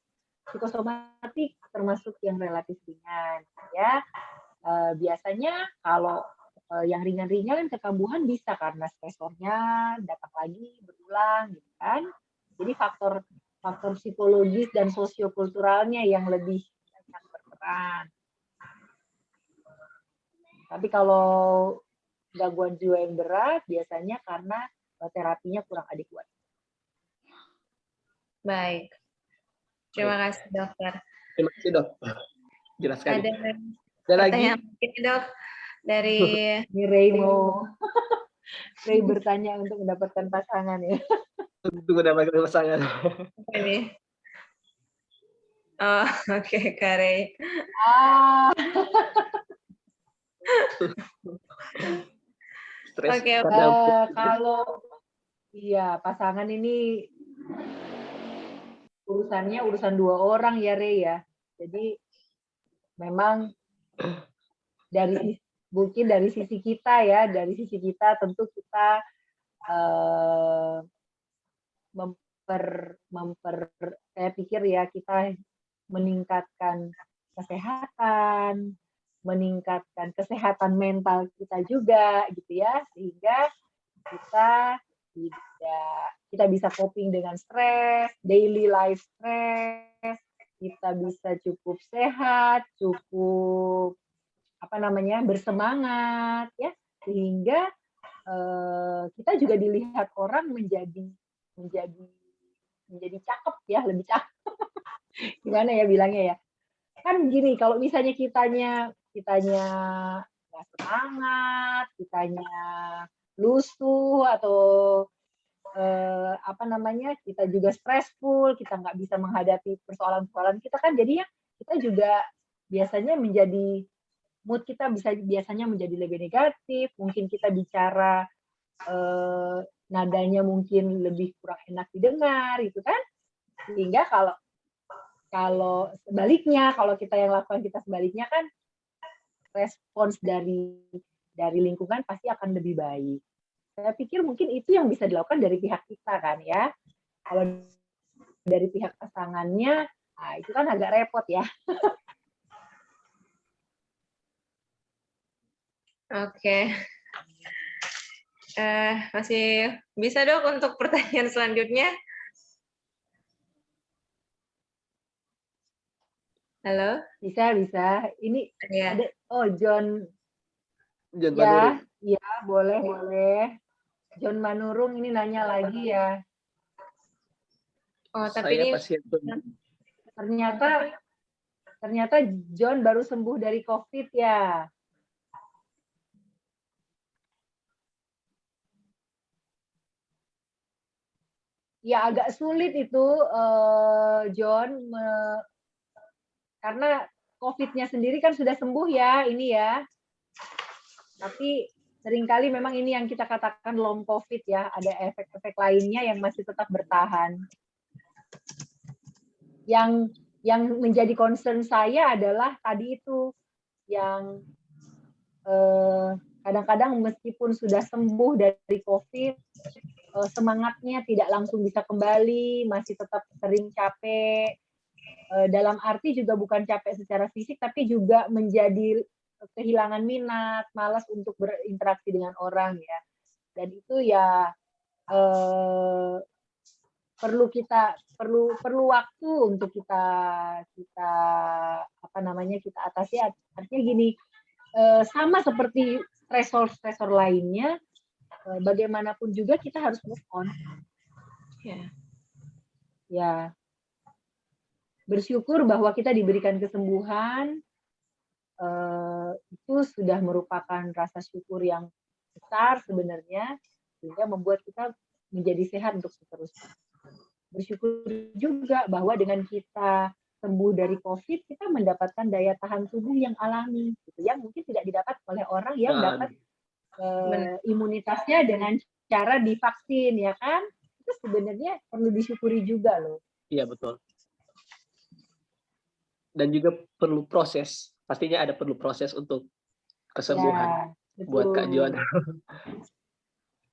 psikosomatik termasuk yang relatif ringan ya. Biasanya kalau yang ringan-ringan kekambuhan bisa karena stresornya datang lagi berulang gitu kan. Jadi faktor psikologis dan sosiokulturalnya yang lebih banyak berperan. Tapi kalau gangguan jiwa yang berat biasanya karena terapinya kurang adekuat. Baik. Terima kasih dokter. Terima kasih dok. Jelas sekali. Ada lagi? pertanyaan mungkin dok dari Ini Ray mau Ray bertanya untuk mendapatkan pasangan ya. Untuk mendapatkan pasangan. Ini. Oh, oke, Kak Ray. Stres. Oke, kalau iya pasangan ini urusan 2 orang ya Ray ya. Jadi memang mungkin dari sisi kita ya, tentu kita saya pikir ya kita meningkatkan kesehatan mental kita juga gitu ya, sehingga kita bisa coping dengan stres, daily life stres, kita bisa cukup sehat, cukup bersemangat ya, sehingga kita juga dilihat orang menjadi cakep ya, lebih cakep. Gimana ya bilangnya ya? Kan gini, kalau misalnya kitanya nggak semangat, kitanya lusuh atau kita juga stressful, kita nggak bisa menghadapi persoalan-persoalan kita kan, jadinya kita juga biasanya mood kita biasanya menjadi lebih negatif, mungkin kita bicara nadanya mungkin lebih kurang enak didengar gitu kan, sehingga kalau sebaliknya, kalau kita yang lakukan kita sebaliknya kan respons dari lingkungan pasti akan lebih baik. Saya pikir mungkin itu yang bisa dilakukan dari pihak kita kan ya. Kalau dari pihak pasangannya, nah itu kan agak repot ya. Oke. Masih bisa dok untuk pertanyaan selanjutnya? Halo? Bisa. Ini ya. ada John ya, Manurung. Ya boleh. John Manurung ini nanya lagi ya. Oh, tapi ini ternyata John baru sembuh dari COVID ya. Ya agak sulit itu John, karena COVID-nya sendiri kan sudah sembuh ya ini ya. Tapi seringkali memang ini yang kita katakan long COVID ya, ada efek-efek lainnya yang masih tetap bertahan. Yang menjadi concern saya adalah tadi itu, yang kadang-kadang meskipun sudah sembuh dari COVID, semangatnya tidak langsung bisa kembali, masih tetap sering capek. Dalam arti juga bukan capek secara fisik, tapi juga menjadi kehilangan minat, malas untuk berinteraksi dengan orang ya. Dan itu ya perlu waktu untuk kita atasi. Artinya gini, sama seperti stresor lainnya, bagaimanapun juga kita harus move on. Ya. bersyukur bahwa kita diberikan kesembuhan, itu sudah merupakan rasa syukur yang besar sebenarnya, sehingga membuat kita menjadi sehat untuk seterusnya. Bersyukur juga bahwa dengan kita sembuh dari COVID, kita mendapatkan daya tahan tubuh yang alami, gitu, yang mungkin tidak didapat oleh orang yang dapat imunitasnya dengan cara divaksin, ya kan? Itu sebenarnya perlu disyukuri juga loh. Iya, betul. Dan juga perlu proses. Pastinya ada perlu proses untuk kesembuhan Ya, buat Kak betul. Joanna.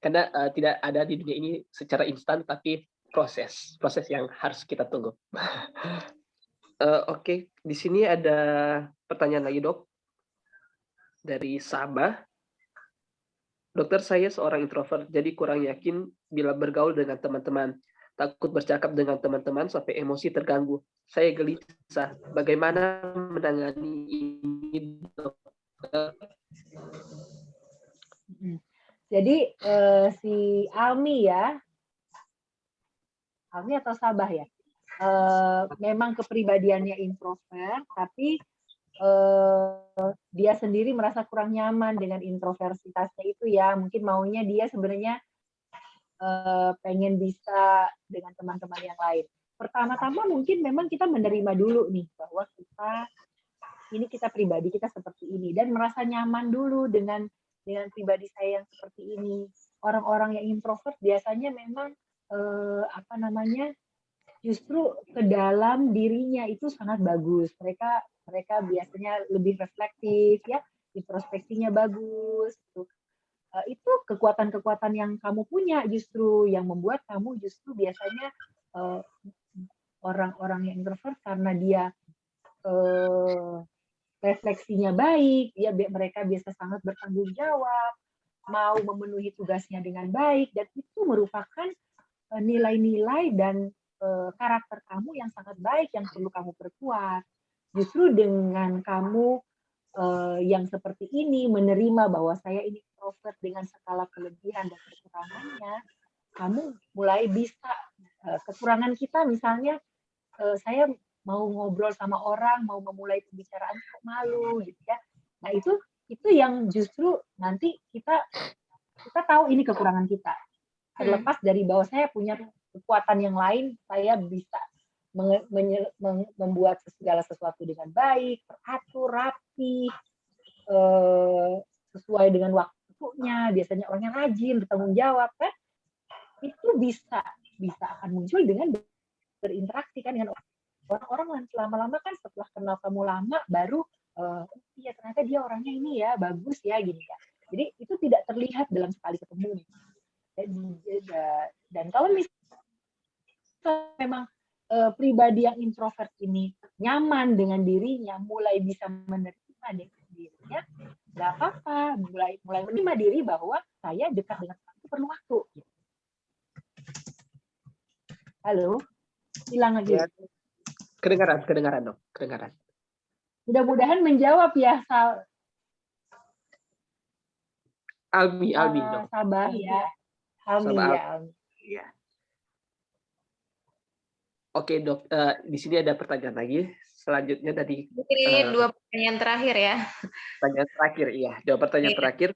Karena tidak ada di dunia ini secara instan, tapi proses yang harus kita tunggu. Oke, di sini ada pertanyaan lagi, Dok, dari Sabah. Dokter, saya seorang introvert, jadi kurang yakin bila bergaul dengan teman-teman. Takut bercakap dengan teman-teman sampai emosi terganggu. Saya gelisah. Bagaimana menangani ini, Dokter? Jadi si Almi ya, Almi atau Sabah ya, memang kepribadiannya introvert, tapi dia sendiri merasa kurang nyaman dengan introversitasnya itu ya. Mungkin maunya dia sebenarnya pengen bisa dengan teman-teman yang lain. Pertama-tama mungkin memang kita menerima dulu nih bahwa kita pribadi kita seperti ini, dan merasa nyaman dulu dengan pribadi saya yang seperti ini. Orang-orang yang introvert biasanya memang justru ke dalam dirinya itu sangat bagus. Mereka biasanya lebih reflektif ya, introspeksinya bagus. Itu kekuatan-kekuatan yang kamu punya justru yang membuat kamu justru biasanya orang-orang yang introvert karena dia refleksinya baik, mereka biasa sangat bertanggung jawab, mau memenuhi tugasnya dengan baik, dan itu merupakan nilai-nilai dan karakter kamu yang sangat baik yang perlu kamu perkuat. Justru dengan kamu yang seperti ini menerima bahwa saya ini introvert dengan skala kelebihan dan kekurangannya, kamu mulai bisa kekurangan kita misalnya saya mau ngobrol sama orang, mau memulai pembicaraan kok malu gitu ya. Nah, itu yang justru nanti kita tahu ini kekurangan kita. Terlepas dari bahwa saya punya kekuatan yang lain, saya bisa membuat segala sesuatu dengan baik, teratur, rapi, sesuai dengan waktunya, biasanya orangnya rajin, bertanggung jawab, kan? Itu bisa akan muncul dengan berinteraksi kan dengan orang-orang. Lama-lama kan setelah kenal kamu lama, baru iya ternyata dia orangnya ini ya, bagus ya, gini ya. Jadi itu tidak terlihat dalam sekali ketemu. Dan kalau misalnya memang pribadi yang introvert ini nyaman dengan dirinya, mulai bisa menerima dirinya, nggak apa-apa, mulai menerima diri bahwa saya dekat dengan orang itu perlu waktu. Halo, hilang lagi. Ya, kedengaran dok, kedengaran. Mudah-mudahan menjawab ya, Almi dok. Sabah ya, Almi ya, Almi. Ya. Oke dok, di sini ada pertanyaan lagi. Selanjutnya dari ini 2 pertanyaan terakhir ya. Pertanyaan terakhir, iya. 2 pertanyaan terakhir.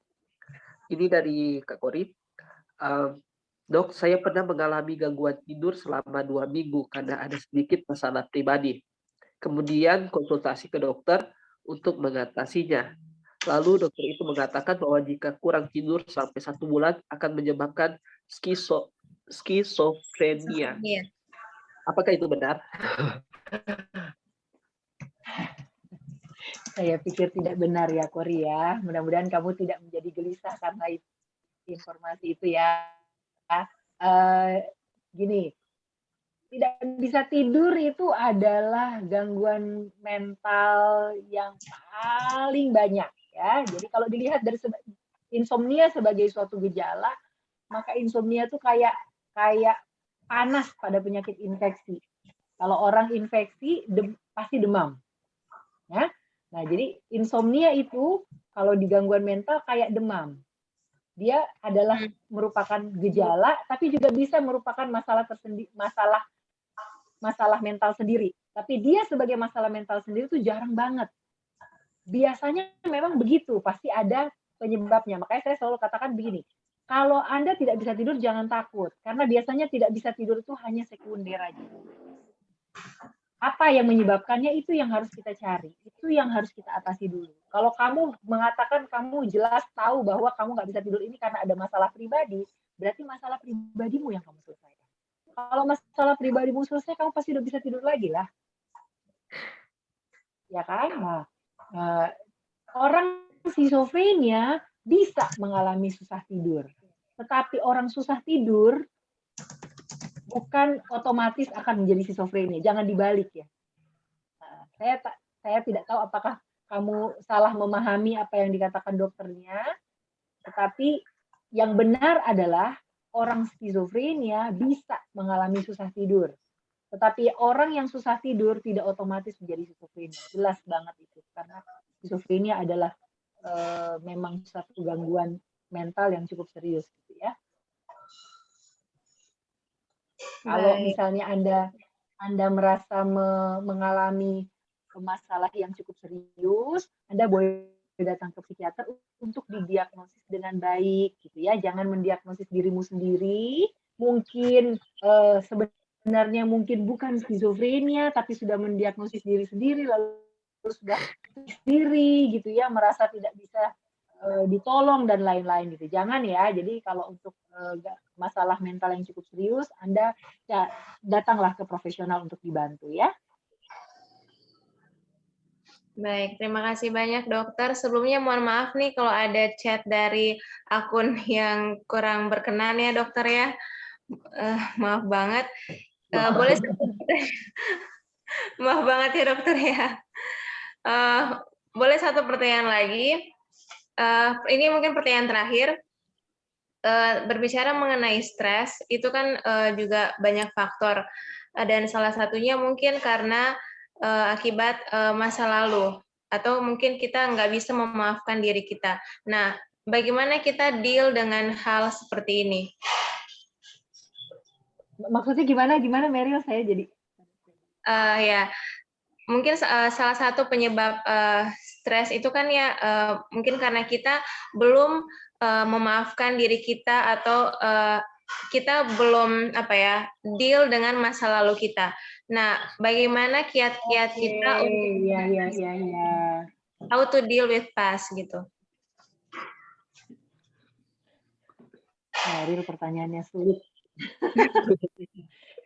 Ini dari Kak Kori. Dok, saya pernah mengalami gangguan tidur selama 2 minggu karena ada sedikit masalah pribadi. Kemudian konsultasi ke dokter untuk mengatasinya. Lalu dokter itu mengatakan bahwa jika kurang tidur sampai 1 bulan akan menyebabkan skizofrenia. Apakah itu benar? Saya pikir tidak benar ya, Kori ya. Mudah-mudahan kamu tidak menjadi gelisah karena informasi itu ya. Gini, tidak bisa tidur itu adalah gangguan mental yang paling banyak ya. Jadi kalau dilihat dari insomnia sebagai suatu gejala, maka insomnia itu kayak panas pada penyakit infeksi. Kalau orang infeksi pasti demam. Ya. Nah, jadi insomnia itu kalau di gangguan mental kayak demam. Dia adalah merupakan gejala, tapi juga bisa merupakan masalah mental sendiri. Tapi dia sebagai masalah mental sendiri tuh jarang banget. Biasanya memang begitu, pasti ada penyebabnya. Makanya saya selalu katakan begini, kalau Anda tidak bisa tidur jangan takut, karena biasanya tidak bisa tidur itu hanya sekunder aja. Apa yang menyebabkannya itu yang harus kita cari, itu yang harus kita atasi dulu. Kalau kamu mengatakan kamu jelas tahu bahwa kamu nggak bisa tidur ini karena ada masalah pribadi, berarti masalah pribadimu yang kamu selesaikan. Kalau masalah pribadimu selesai, kamu pasti udah bisa tidur lagi lah. Ya kan? Nah, orang skizofrenia bisa mengalami susah tidur. Tetapi orang susah tidur bukan otomatis akan menjadi skizofrenia. Jangan dibalik ya. Nah, saya tidak tahu apakah kamu salah memahami apa yang dikatakan dokternya. Tetapi yang benar adalah orang skizofrenia bisa mengalami susah tidur. Tetapi orang yang susah tidur tidak otomatis menjadi skizofrenia. Jelas banget itu. Karena skizofrenia adalah memang satu gangguan mental yang cukup serius gitu ya. Kalau misalnya Anda merasa mengalami masalah yang cukup serius, Anda boleh datang ke psikiater untuk didiagnosis dengan baik gitu ya. Jangan mendiagnosis dirimu sendiri. Mungkin sebenarnya mungkin bukan skizofrenia tapi sudah mendiagnosis diri sendiri lalu sudah sendiri gitu ya, merasa tidak bisa ditolong dan lain-lain gitu. Jangan ya. Jadi kalau untuk masalah mental yang cukup serius, Anda ya, datanglah ke profesional untuk dibantu ya. Baik, terima kasih banyak dokter. Sebelumnya mohon maaf nih kalau ada chat dari akun yang kurang berkenan ya dokter ya. Maaf banget. Boleh maaf banget ya dokter ya. Boleh satu pertanyaan lagi. Ini mungkin pertanyaan terakhir. Berbicara mengenai stres, itu kan juga banyak faktor. Dan salah satunya mungkin karena akibat masa lalu. Atau mungkin kita nggak bisa memaafkan diri kita. Nah, bagaimana kita deal dengan hal seperti ini? Maksudnya gimana Meryl? Saya jadi... Ya, mungkin salah satu penyebab stres itu kan ya mungkin karena kita belum memaafkan diri kita atau kita belum deal dengan masa lalu kita. Nah, bagaimana kiat-kiat kita untuk how to deal with past gitu? Meryl, pertanyaannya sulit.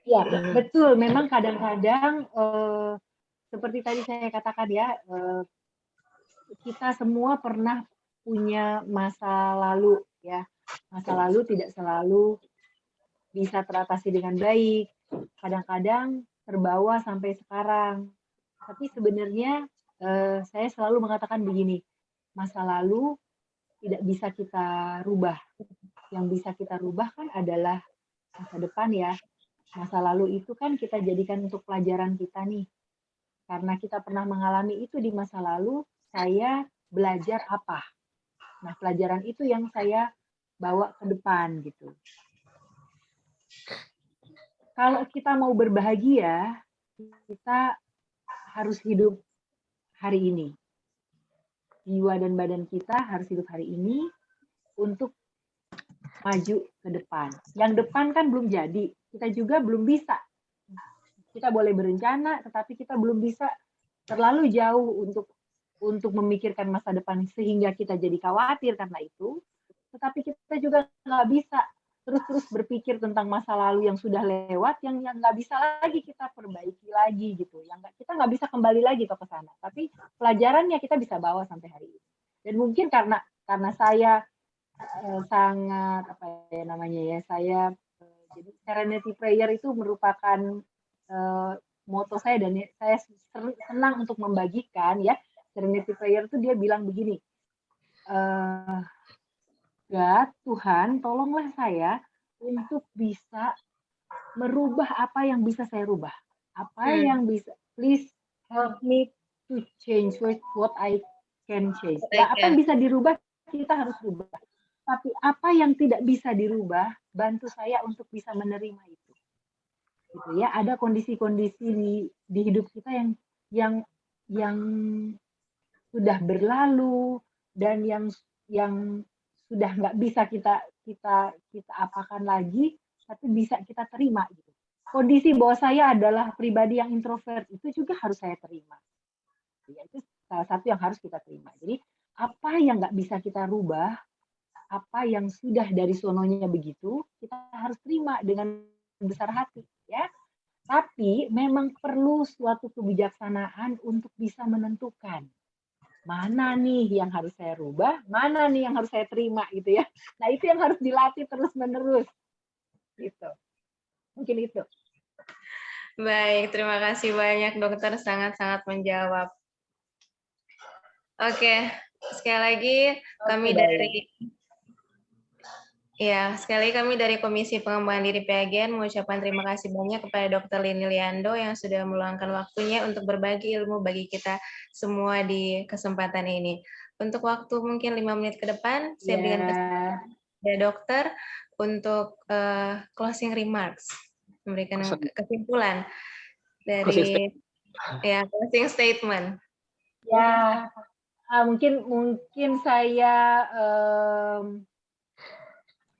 Ya, betul. Memang kadang-kadang seperti tadi saya katakan ya, kita semua pernah punya masa lalu ya. Masa lalu tidak selalu bisa teratasi dengan baik. Kadang-kadang terbawa sampai sekarang. Tapi sebenarnya saya selalu mengatakan begini, masa lalu tidak bisa kita rubah. Yang bisa kita rubah kan adalah masa depan ya. Masa lalu itu kan kita jadikan untuk pelajaran kita nih. Karena kita pernah mengalami itu di masa lalu, saya belajar apa. Nah, pelajaran itu yang saya bawa ke depan gitu. Kalau kita mau berbahagia, kita harus hidup hari ini. Jiwa dan badan kita harus hidup hari ini untuk maju ke depan. Yang depan kan belum jadi, kita juga belum bisa. Kita boleh berencana, tetapi kita belum bisa terlalu jauh untuk memikirkan masa depan sehingga kita jadi khawatir karena itu. Tetapi kita juga nggak bisa terus-terus berpikir tentang masa lalu yang sudah lewat, yang nggak bisa lagi kita perbaiki lagi gitu. Kita nggak bisa kembali lagi ke sana. Tapi pelajarannya kita bisa bawa sampai hari ini. Dan mungkin karena saya sangat saya jadi Serenity Prayer itu merupakan moto saya dan saya senang untuk membagikan ya. Serenity Prayer itu dia bilang begini, God, Tuhan tolonglah saya untuk bisa merubah apa yang bisa saya rubah, apa yang bisa, please help me to change what I can change. Nah, apa yang bisa dirubah kita harus rubah, tapi apa yang tidak bisa dirubah bantu saya untuk bisa menerima itu. gitu ya. Ada kondisi-kondisi di hidup kita yang sudah berlalu dan yang sudah nggak bisa kita apakan lagi, tapi bisa kita terima gitu. Kondisi bahwa saya adalah pribadi yang introvert itu juga harus saya terima. Ya, itu salah satu yang harus kita terima. Jadi apa yang nggak bisa kita rubah, apa yang sudah dari sononya begitu, kita harus terima dengan besar hati, ya. Tapi memang perlu suatu kebijaksanaan untuk bisa menentukan mana nih yang harus saya rubah, mana nih yang harus saya terima gitu ya. Nah, itu yang harus dilatih terus-menerus. Gitu. Mungkin itu. Baik, terima kasih banyak dokter, sangat-sangat menjawab. Oke, sekali lagi kami dari Komisi Pengembangan Diri PAGN mengucapkan terima kasih banyak kepada Dr. Lini Liando yang sudah meluangkan waktunya untuk berbagi ilmu bagi kita semua di kesempatan ini. Untuk waktu mungkin 5 menit ke depan, saya berikan kesempatan kepada dokter untuk closing remarks, memberikan kesimpulan dari closing statement. Ya, mungkin saya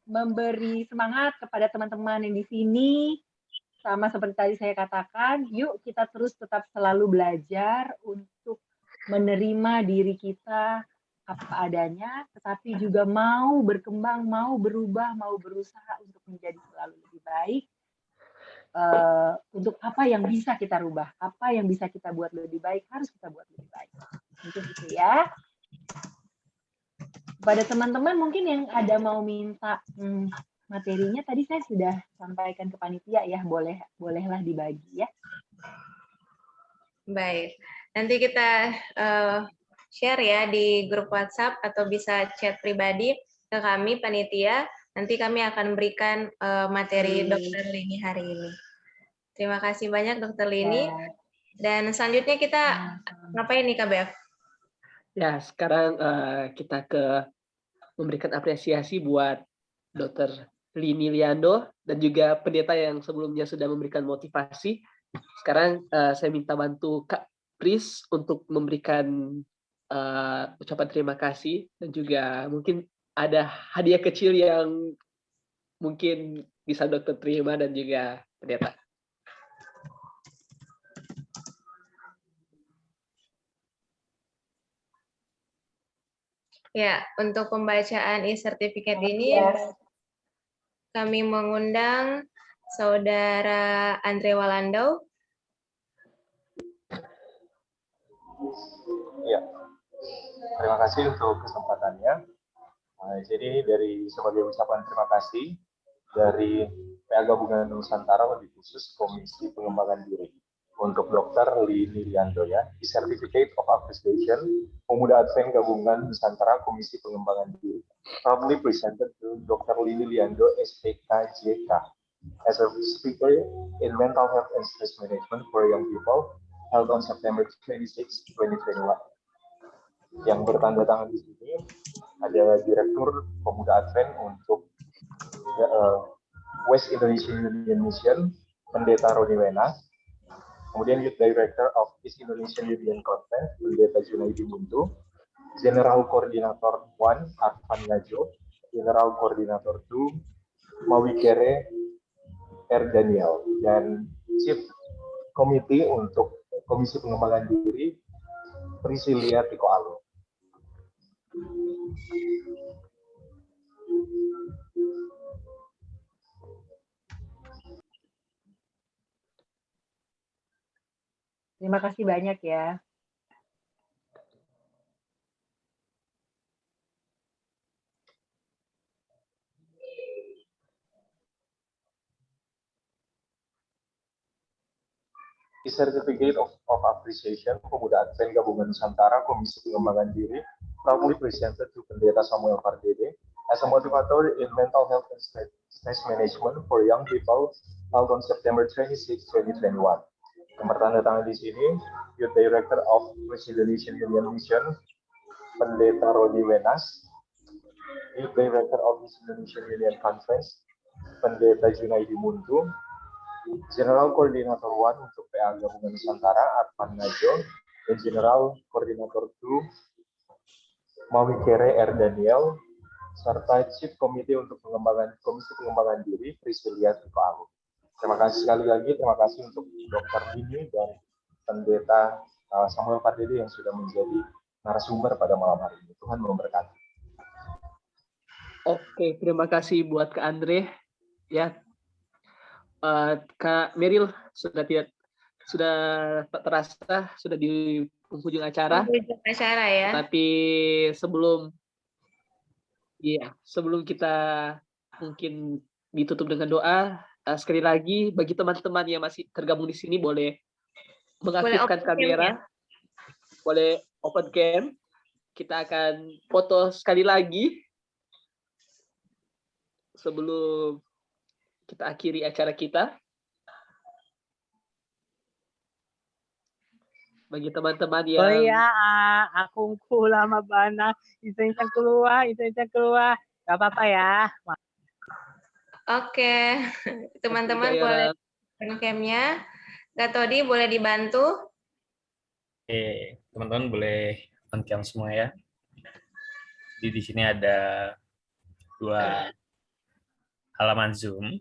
memberi semangat kepada teman-teman yang di sini, sama seperti tadi saya katakan, yuk kita terus tetap selalu belajar untuk menerima diri kita apa adanya, tetapi juga mau berkembang, mau berubah, mau berusaha untuk menjadi selalu lebih baik. Untuk apa yang bisa kita rubah, apa yang bisa kita buat lebih baik, harus kita buat lebih baik. Mungkin itu ya. Pada teman-teman mungkin yang ada mau minta materinya, tadi saya sudah sampaikan ke panitia ya, bolehlah dibagi ya. Baik, nanti kita share ya di grup WhatsApp atau bisa chat pribadi ke kami panitia. Nanti kami akan berikan materi Dr. Lini hari ini. Terima kasih banyak Dr. Lini. Dan selanjutnya kita ngapain nih Kak Bev? Ya, sekarang kita memberikan apresiasi buat Dr. Lini Liando dan juga pendeta yang sebelumnya sudah memberikan motivasi. Sekarang saya minta bantu Kak Pris untuk memberikan ucapan terima kasih dan juga mungkin ada hadiah kecil yang mungkin bisa dokter terima dan juga pendeta. Ya, untuk pembacaan e-sertifikat ini kami mengundang Saudara Andre Walando. Ya, terima kasih untuk kesempatannya. Jadi sebagai ucapan terima kasih dari PA Gabungan Nusantara, lebih khusus Komisi Pengembangan Diri, untuk Dr. Lini Liando ya, di Certificate of Appreciation Pemuda Advent Gabungan Nusantara Komisi Pengembangan Diri, proudly presented to Dr. Lini Liando SPKJK as a speaker in mental health and stress management for young people, held on September 26, 2021. Yang bertanda tangan di sini ada Direktur Pemuda Advent untuk West Indonesian Union Mission, Pendeta Roni Wenas, kemudian Youth Director of East Indonesian Union Conference, Pendeta Junaidi Muntu, General Coordinator 1, Arfan Ngajo, General Coordinator 2, Mawikere R. Daniel, dan Chief Committee untuk Komisi Pengembangan Diri, Priscilia Tiko Alo. Terima kasih banyak ya. The Certificate of Appreciation Pemuda Advent Gabungan Nusantara Komisi Pengembangan Diri, proudly presented to Pendeta Samuel Pardede as a motivator in mental health and stress management for young people, held on September 26, 2021. Yang bertanda tangan di sini, Youth Director of West Indonesian Union Mission, Pendeta Roni Wenas, Youth Director of East Indonesian Union Conference, Pendeta Junaidi Muntu, General Coordinator 1 untuk PA Gabungan Nusantara, Arfan Najo, dan General Coordinator 2, Mawikere R. Daniel, serta Chief Committee untuk Komisi Pengembangan Diri, Priscilia Tiko Agung. Terima kasih sekali lagi, terima kasih untuk Dr. Dini dan Pendeta Samuel Pardede yang sudah menjadi narasumber pada malam hari ini. Tuhan memberkati. Oke, terima kasih buat Kak Andre. Ya, Kak Meril sudah tak terasa sudah di penghujung acara. Penghujung acara ya. Tapi sebelum kita mungkin ditutup dengan doa, sekali lagi bagi teman-teman yang masih tergabung di sini boleh mengaktifkan kamera, boleh open cam. Kita akan foto sekali lagi sebelum kita akhiri acara kita. Bagi teman-teman yang... Oh iya, aku lama bana, itu keluar. Gak apa-apa ya. Oke, teman-teman boleh open cam-nya. Kak Todi boleh dibantu? Oke, teman-teman boleh on cam semua ya. Jadi di sini ada 2 halaman Zoom.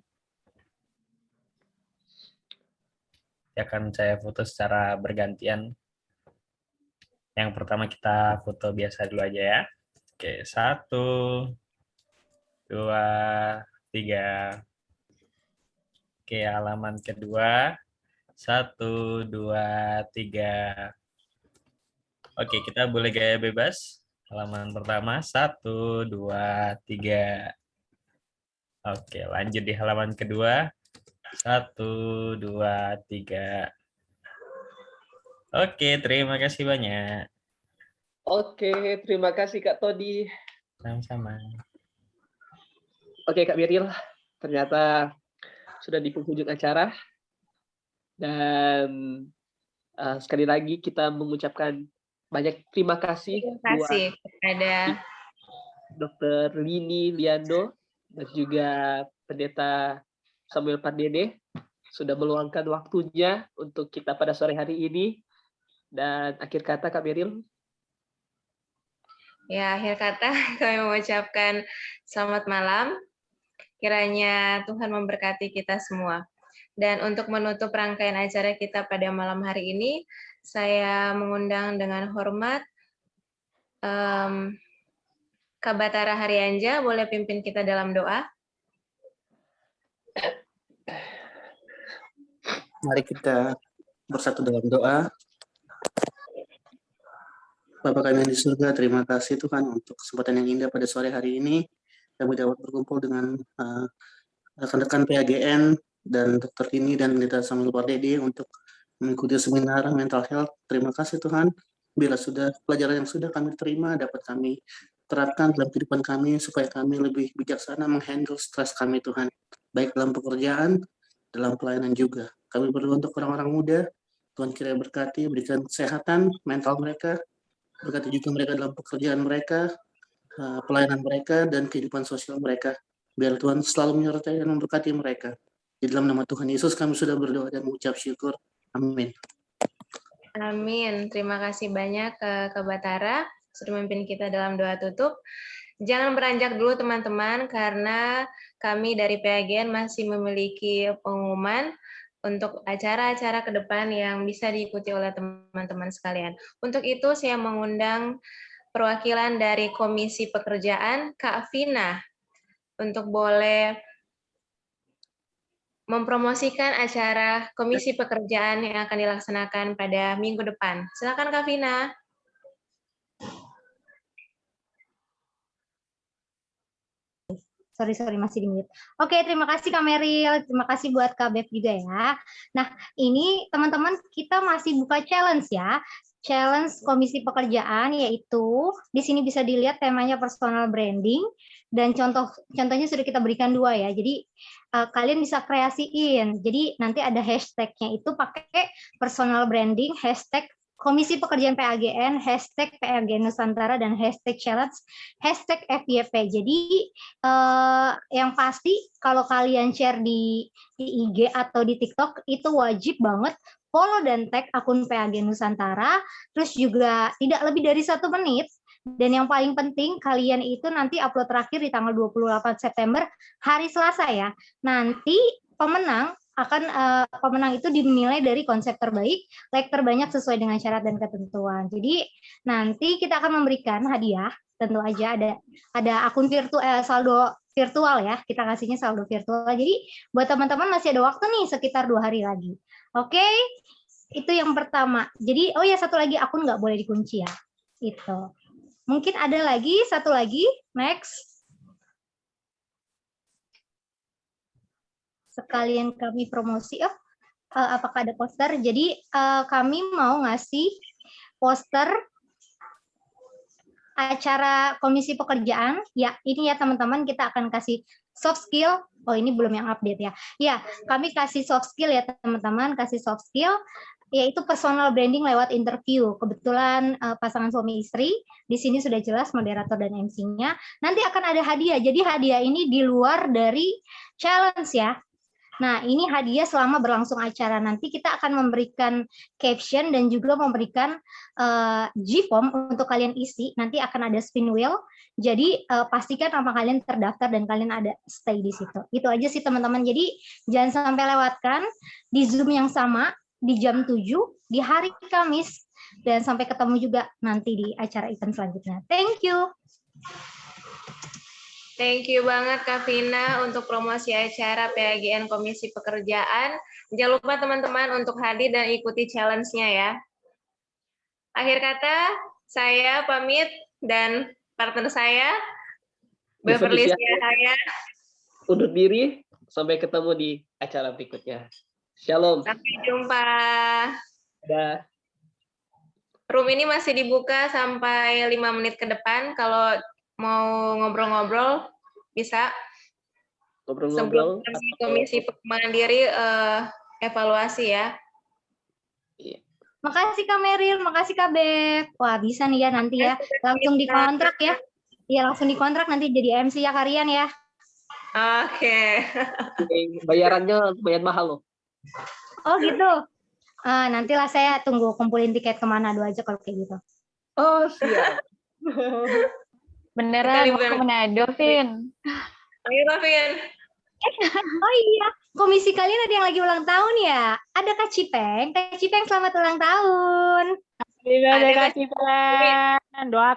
Akan saya foto secara bergantian. Yang pertama kita foto biasa dulu aja ya. Oke, 1, 2, 3. Oke, halaman kedua. 1, 2, 3. Oke, kita boleh gaya bebas. Halaman pertama, 1, 2, 3. Oke, lanjut di halaman kedua. 1, 2, 3. Oke, terima kasih banyak. Oke, terima kasih Kak Todi. Sama-sama. Oke Kak Biril, ternyata sudah di penghujung acara. Dan sekali lagi kita mengucapkan banyak terima kasih buat kepada Dr. Lini Liando dan juga Pendeta Samuel Pardede sudah meluangkan waktunya untuk kita pada sore hari ini. Dan akhir kata Kak Biril. Ya, akhir kata kami mengucapkan selamat malam. Kiranya Tuhan memberkati kita semua. Dan untuk menutup rangkaian acara kita pada malam hari ini, saya mengundang dengan hormat Kak Batara Haryanja, boleh pimpin kita dalam doa? Mari kita bersatu dalam doa. Bapa kami yang di surga, terima kasih Tuhan untuk kesempatan yang indah pada sore hari ini. Kami dapat berkumpul dengan rekan-rekan PAGN dan Dr. Ini dan Pendeta Samuel Pardede untuk mengikuti seminar mental health. Terima kasih Tuhan, bila sudah pelajaran yang sudah kami terima dapat kami terapkan dalam kehidupan kami supaya kami lebih bijaksana menghandle stres kami Tuhan, baik dalam pekerjaan, dalam pelayanan juga. Kami berdoa untuk orang-orang muda, Tuhan kiranya berkati, berikan kesehatan mental mereka, berkati juga mereka dalam pekerjaan mereka, pelayanan mereka, dan kehidupan sosial mereka. Biar Tuhan selalu menyertai dan memberkati mereka. Di dalam nama Tuhan Yesus kami sudah berdoa dan mengucap syukur. Amin. Amin. Terima kasih banyak Kak Batara sudah memimpin kita dalam doa tutup. Jangan beranjak dulu teman-teman, karena kami dari PAGN masih memiliki pengumuman untuk acara-acara ke depan yang bisa diikuti oleh teman-teman sekalian. Untuk itu saya mengundang perwakilan dari Komisi Pekerjaan, Kak Vina, untuk boleh mempromosikan acara Komisi Pekerjaan yang akan dilaksanakan pada minggu depan. Silakan Kak Vina. Sorry, masih di mute. Oke, terima kasih Kak Meril. Terima kasih buat Kak Beb juga ya. Nah, ini teman-teman kita masih buka challenge ya. Challenge Komisi Pekerjaan, yaitu di sini bisa dilihat temanya personal branding, dan contohnya sudah kita berikan 2 ya. Jadi kalian bisa kreasiin. Jadi nanti ada hashtagnya itu pakai personal branding, hashtag Komisi Pekerjaan PAGN, hashtag PAGN Nusantara, dan hashtag challenge, hashtag FYP. Jadi yang pasti kalau kalian share di IG atau di TikTok itu wajib banget follow dan tag akun PAGN Nusantara, terus juga tidak lebih dari 1 menit. Dan yang paling penting kalian itu nanti upload terakhir di tanggal 28 September hari Selasa ya. Nanti pemenang itu dinilai dari konsep terbaik, like terbanyak sesuai dengan syarat dan ketentuan. Jadi nanti kita akan memberikan hadiah, tentu aja ada akun virtual, saldo virtual ya, kita kasihnya saldo virtual. Jadi buat teman-teman masih ada waktu nih sekitar 2 hari lagi. Oke, itu yang pertama. Jadi oh ya, satu lagi, akun nggak boleh dikunci ya. Itu. Mungkin ada lagi, satu lagi, next. Sekalian kami promosi, apakah ada poster? Jadi kami mau ngasih poster acara Komisi Pekerjaan. Ya, ini ya teman-teman, kita akan kasih soft skill. Oh, ini belum yang update ya. Ya, kami kasih soft skill ya teman-teman, kasih soft skill, yaitu personal branding lewat interview. Kebetulan pasangan suami istri, di sini sudah jelas moderator dan MC-nya. Nanti akan ada hadiah. Jadi hadiah ini di luar dari challenge ya. Nah, ini hadiah selama berlangsung acara. Nanti kita akan memberikan caption dan juga memberikan G-form untuk kalian isi. Nanti akan ada spin wheel. Jadi pastikan nama kalian terdaftar dan kalian ada stay di situ. Itu aja sih teman-teman. Jadi jangan sampai lewatkan di Zoom yang sama di jam 7 di hari Kamis. Dan sampai ketemu juga nanti di acara event selanjutnya. Thank you. Thank you banget Kak Vina untuk promosi acara PAGN Komisi Pekerjaan. Jangan lupa teman-teman untuk hadir dan ikuti challenge-nya ya. Akhir kata, saya pamit dan partner saya, Beverly Siahaya, undur diri, sampai ketemu di acara berikutnya. Shalom. Sampai jumpa. Dadah. Room ini masih dibuka sampai 5 menit ke depan. Kalau mau ngobrol-ngobrol bisa ngobrol-ngobrol sebelum Komisi Pengembangan Diri evaluasi ya. Iya. Makasih Kak Meril, makasih Kak Beb. Wah, bisa nih ya nanti ya, langsung dikontrak ya. Iya, langsung dikontrak nanti jadi MC ya kalian ya. Oke. Bayarannya lumayan mahal loh. Oh gitu. Nantilah saya tunggu kumpulin tiket ke Manado aja kalau kayak gitu. Oh, siap. Beneran mau ke Manado, Vin. Ayo, Vin. Oh iya, komisi kalian ada yang lagi ulang tahun ya? Ada Kak Cipeng. Kak Cipeng selamat ulang tahun. Ada Kak Cipeng. Doa